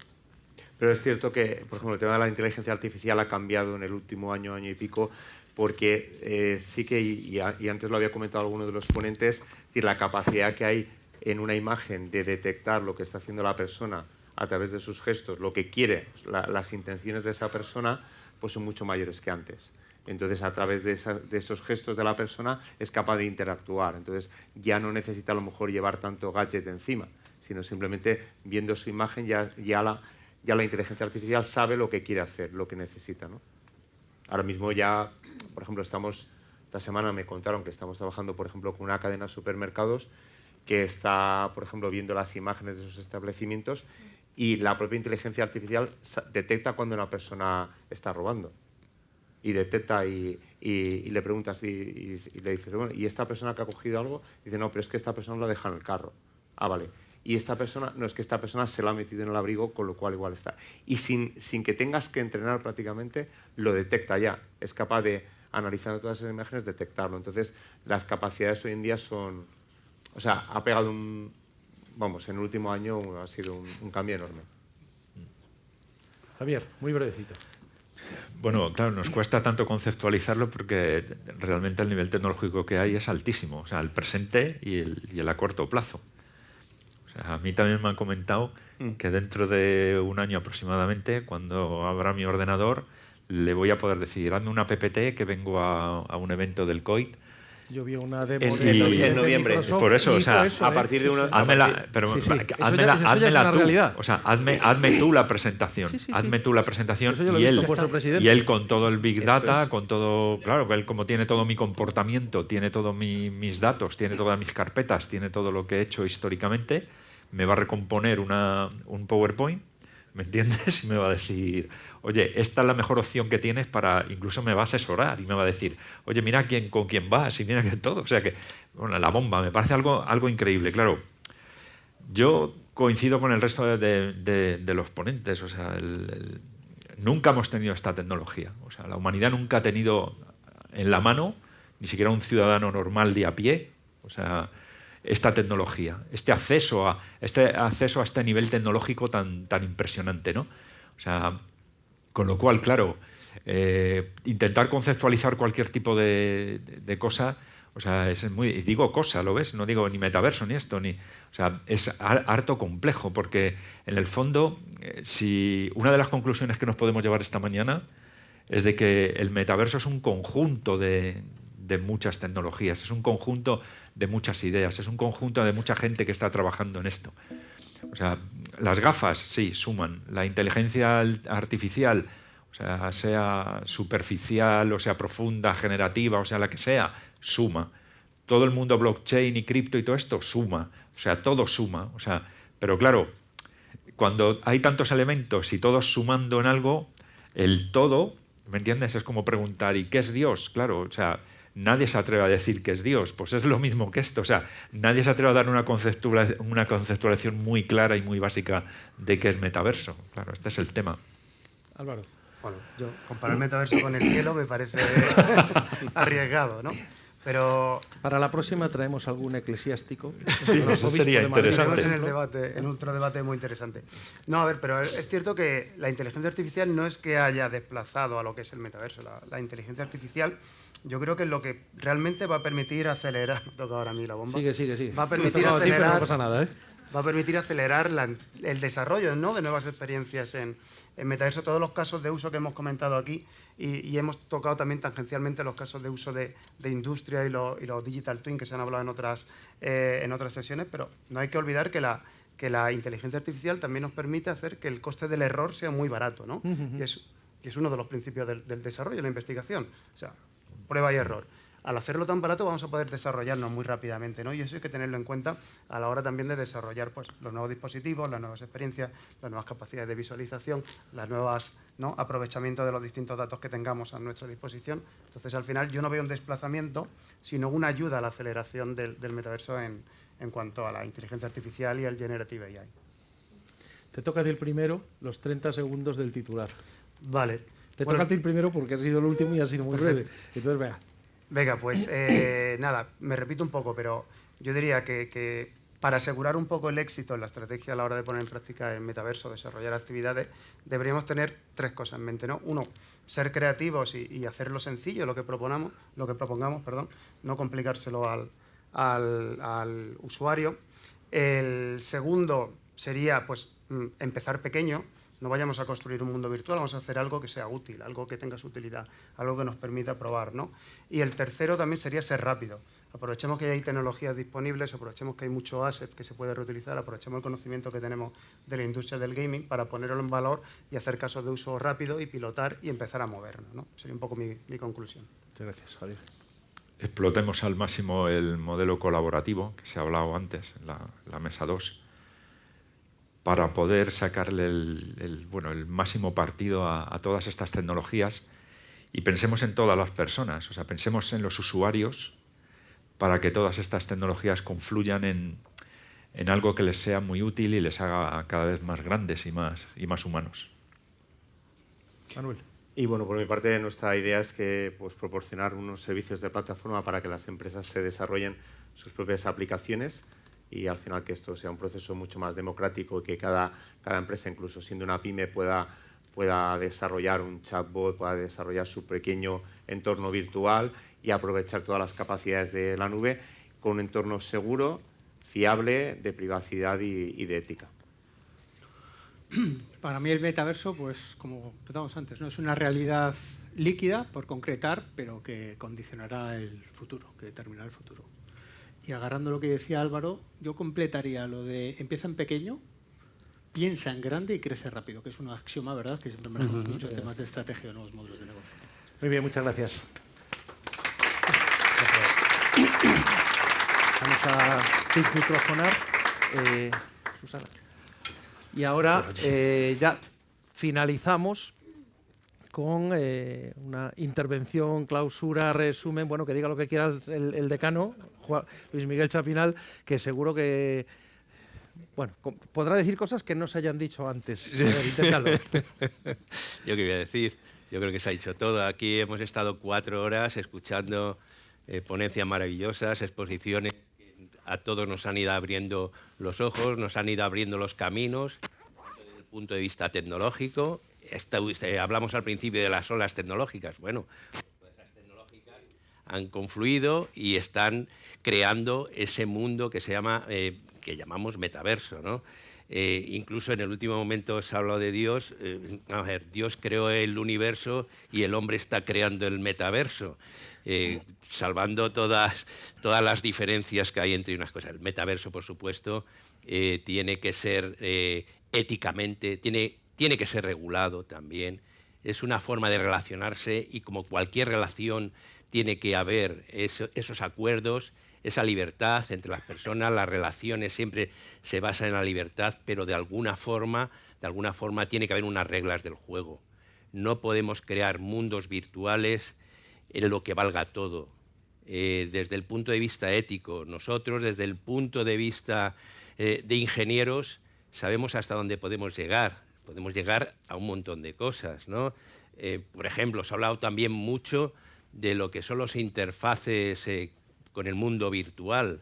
Pero es cierto que, por ejemplo, el tema de la inteligencia artificial ha cambiado en el último año, año y pico, porque sí que, y antes lo había comentado alguno de los ponentes, es decir, la capacidad que hay en una imagen de detectar lo que está haciendo la persona a través de sus gestos, lo que quiere, las intenciones de esa persona, pues son mucho mayores que antes. Entonces, a través de esos gestos de la persona es capaz de interactuar. Entonces, ya no necesita a lo mejor llevar tanto gadget encima, sino simplemente viendo su imagen ya la inteligencia artificial sabe lo que quiere hacer, lo que necesita, ¿no? Ahora mismo ya, por ejemplo, esta semana me contaron que estamos trabajando, por ejemplo, con una cadena de supermercados que está, por ejemplo, viendo las imágenes de sus establecimientos y la propia inteligencia artificial detecta cuando una persona está robando. Y detecta y le preguntas y le dices, bueno, ¿y esta persona que ha cogido algo? Dice, no, pero es que esta persona lo deja en el carro. Ah, vale. Y esta persona, no, es que esta persona se lo ha metido en el abrigo, con lo cual igual está. Y sin que tengas que entrenar prácticamente, lo detecta ya. Es capaz de, analizando todas esas imágenes, detectarlo. Entonces, las capacidades hoy en día son... O sea, ha pegado vamos, en el último año ha sido un cambio enorme. Javier, muy brevecito. Bueno, claro, nos cuesta tanto conceptualizarlo porque realmente el nivel tecnológico que hay es altísimo. O sea, el presente y el a corto plazo. O sea, a mí también me han comentado que dentro de un año aproximadamente, cuando abra mi ordenador, le voy a poder decir, hazme una PPT que vengo a un evento del COIT. Yo vi una demo en noviembre. Por eso, o sea, a partir de una... Házmela tú. O sea, hazme tú la presentación. Hazme tú la presentación y él con todo el Big Data, con todo... Claro, que él como tiene todo mi comportamiento, tiene todos mis datos, tiene todas mis carpetas, tiene todo lo que he hecho históricamente, me va a recomponer un PowerPoint, ¿me entiendes? Y me va a decir... Oye, esta es la mejor opción que tienes para... Incluso me va a asesorar y me va a decir, oye, mira con quién vas y mira que todo. O sea que, bueno, la bomba, me parece algo increíble. Claro, yo coincido con el resto de los ponentes. O sea, nunca hemos tenido esta tecnología. O sea, la humanidad nunca ha tenido en la mano, ni siquiera un ciudadano normal de a pie, o sea, esta tecnología, este acceso a este nivel tecnológico tan impresionante, ¿no? O sea... Con lo cual, claro, intentar conceptualizar cualquier tipo de cosa, o sea, es muy... Digo cosa, ¿lo ves? No digo ni metaverso ni esto, o sea, es harto complejo, porque en el fondo, si una de las conclusiones que nos podemos llevar esta mañana es de que el metaverso es un conjunto de muchas tecnologías, es un conjunto de muchas ideas, es un conjunto de mucha gente que está trabajando en esto. O sea, las gafas, sí, suman. La inteligencia artificial, o sea superficial, o sea profunda, generativa, o sea la que sea, suma. Todo el mundo blockchain y cripto y todo esto, suma. O sea, todo suma. O sea, pero claro, cuando hay tantos elementos y todos sumando en algo, el todo, ¿Me entiendes? Es como preguntar, ¿y qué es Dios? Claro, o sea, nadie se atreve a decir que es Dios. Pues es lo mismo que esto. O sea, nadie se atreve a dar una conceptualización muy clara y muy básica de qué es metaverso. Claro, este es el tema. Álvaro. Bueno, yo comparar el metaverso con el cielo me parece arriesgado, ¿no? Pero Para la próxima traemos algún eclesiástico. Sí, eso sería interesante. en el debate, en otro debate muy interesante. No, a ver, pero es cierto que la inteligencia artificial no es que haya desplazado a lo que es el metaverso. La inteligencia artificial, yo creo que es lo que realmente va a permitir acelerar. Me toca ahora a mí la bomba. Sigue. Va a permitir No acelerar. pasa nada, ¿eh? Va a permitir acelerar el desarrollo, ¿no?, de nuevas experiencias en metaverso. Todos los casos de uso que hemos comentado aquí y hemos tocado también tangencialmente los casos de uso de industria y los digital twin que se han hablado en otras sesiones, pero no hay que olvidar que la inteligencia artificial también nos permite hacer que el coste del error sea muy barato, ¿no? Y es uno de los principios del desarrollo, de la investigación. O sea, prueba y error. Al hacerlo tan barato vamos a poder desarrollarnos muy rápidamente, ¿no? Y eso hay que tenerlo en cuenta a la hora también de desarrollar, pues, los nuevos dispositivos, las nuevas experiencias, las nuevas capacidades de visualización, las nuevas, ¿no?, aprovechamiento de los distintos datos que tengamos a nuestra disposición. Entonces, al final, yo no veo un desplazamiento, sino una ayuda a la aceleración del metaverso en cuanto a la inteligencia artificial y al generative AI. Te toca a ti el primero, los 30 segundos del titular. Vale. Te toca a ti el primero porque has sido el último y has sido muy breve. Entonces, vea. Venga, pues nada, me repito un poco, pero yo diría que para asegurar un poco el éxito en la estrategia a la hora de poner en práctica el metaverso, desarrollar actividades, deberíamos tener 3 cosas en mente, ¿no? Uno, ser creativos y hacerlo sencillo, lo que propongamos, no complicárselo al usuario. El segundo sería, pues, empezar pequeño. No vayamos a construir un mundo virtual, vamos a hacer algo que sea útil, algo que tenga su utilidad, algo que nos permita probar, ¿no? Y el tercero también sería ser rápido. Aprovechemos que hay tecnologías disponibles, aprovechemos que hay mucho asset que se puede reutilizar, aprovechemos el conocimiento que tenemos de la industria del gaming para ponerlo en valor y hacer casos de uso rápido y pilotar y empezar a movernos, ¿no? Sería un poco mi conclusión. Muchas gracias, Javier. Explotemos al máximo el modelo colaborativo que se ha hablado antes en la mesa 2. Para poder sacarle el máximo partido a todas estas tecnologías y pensemos en todas las personas, o sea, pensemos en los usuarios para que todas estas tecnologías confluyan en algo que les sea muy útil y les haga cada vez más grandes y más humanos. Manuel. Y bueno, por mi parte, nuestra idea es que, pues, proporcionar unos servicios de plataforma para que las empresas se desarrollen sus propias aplicaciones y al final que esto sea un proceso mucho más democrático y que cada empresa, incluso siendo una pyme, pueda desarrollar un chatbot, pueda desarrollar su pequeño entorno virtual y aprovechar todas las capacidades de la nube con un entorno seguro, fiable, de privacidad y de ética. Para mí el metaverso, pues como empezamos antes, ¿no?, es una realidad líquida por concretar, pero que condicionará el futuro, que determinará el futuro. Y agarrando lo que decía Álvaro, yo completaría lo de empieza en pequeño, piensa en grande y crece rápido, que es un axioma, ¿verdad?, que siempre manejamos mucho en temas de estrategia o nuevos modelos de negocio. Muy bien, muchas gracias. Vamos a desmicrofonar. Susana. Y ahora ya finalizamos con una intervención, clausura, resumen, bueno, que diga lo que quiera el decano, Luis Miguel Chapinal, que seguro que, bueno, podrá decir cosas que no se hayan dicho antes. A ver, inténtalo. Yo qué voy a decir, yo creo que se ha dicho todo. Aquí hemos estado 4 horas escuchando ponencias maravillosas, exposiciones que a todos nos han ido abriendo los ojos, nos han ido abriendo los caminos desde el punto de vista tecnológico. Hablamos al principio de las olas tecnológicas. Bueno, pues esas tecnológicas han confluido y están creando ese mundo que se llama, que llamamos metaverso, ¿no? Incluso en el último momento se ha hablado de Dios. A ver, Dios creó el universo y el hombre está creando el metaverso, salvando todas las diferencias que hay entre unas cosas. El metaverso, por supuesto, tiene que ser éticamente, tiene que ser regulado también. Es una forma de relacionarse y como cualquier relación tiene que haber esos acuerdos, esa libertad entre las personas. Las relaciones siempre se basan en la libertad, pero de alguna forma tiene que haber unas reglas del juego. no podemos crear mundos virtuales en lo que valga todo. Desde el punto de vista ético, nosotros, desde el punto de vista de ingenieros, sabemos hasta dónde podemos llegar. Podemos llegar a un montón de cosas, ¿no? Por ejemplo, se ha hablado también mucho de lo que son las interfaces con el mundo virtual.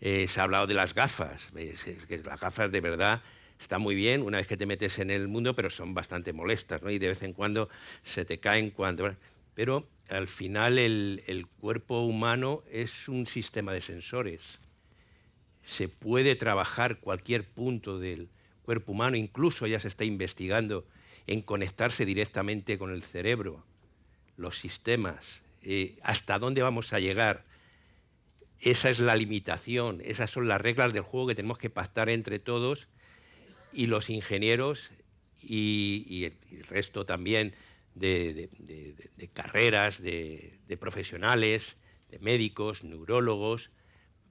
Se ha hablado de las gafas. Es que las gafas de verdad están muy bien una vez que te metes en el mundo, pero son bastante molestas, ¿no? Y de vez en cuando se te caen Pero al final el cuerpo humano es un sistema de sensores. Se puede trabajar cualquier punto del cuerpo humano, incluso ya se está investigando en conectarse directamente con el cerebro, los sistemas, hasta dónde vamos a llegar. Esa es la limitación, esas son las reglas del juego que tenemos que pactar entre todos, y los ingenieros y el resto también de carreras, de profesionales, de médicos, neurólogos,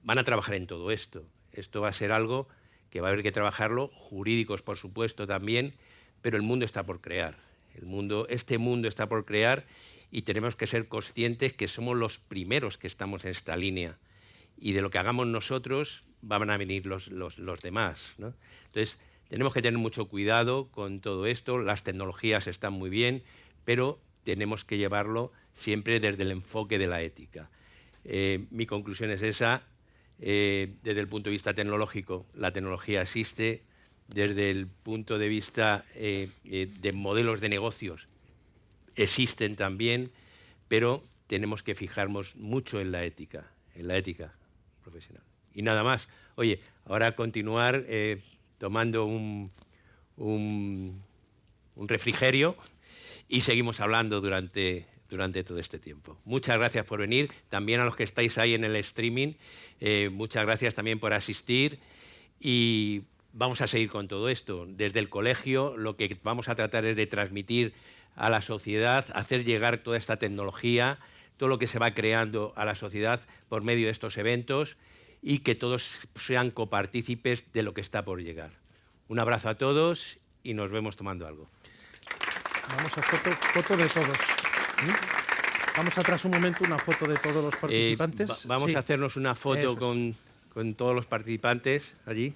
van a trabajar en todo esto. Esto va a ser algo que va a haber que trabajarlo, jurídicos por supuesto también, pero el mundo está por crear. Este mundo está por crear y tenemos que ser conscientes que somos los primeros que estamos en esta línea. Y de lo que hagamos nosotros van a venir los demás, ¿no? Entonces, tenemos que tener mucho cuidado con todo esto. Las tecnologías están muy bien, pero tenemos que llevarlo siempre desde el enfoque de la ética. Mi conclusión es esa. Desde el punto de vista tecnológico, la tecnología existe. Desde el punto de vista de modelos de negocios, existen también, pero tenemos que fijarnos mucho en la ética profesional. Y nada más. Oye, ahora continuar tomando un refrigerio y seguimos hablando durante todo este tiempo. Muchas gracias por venir. También a los que estáis ahí en el streaming, muchas gracias también por asistir. Y vamos a seguir con todo esto. Desde el colegio lo que vamos a tratar es de transmitir a la sociedad, hacer llegar toda esta tecnología, todo lo que se va creando a la sociedad por medio de estos eventos, y que todos sean copartícipes de lo que está por llegar. Un abrazo a todos y nos vemos tomando algo. Vamos a foto de todos. Vamos atrás un momento, una foto de todos los participantes. Vamos sí. a hacernos una foto con todos los participantes allí.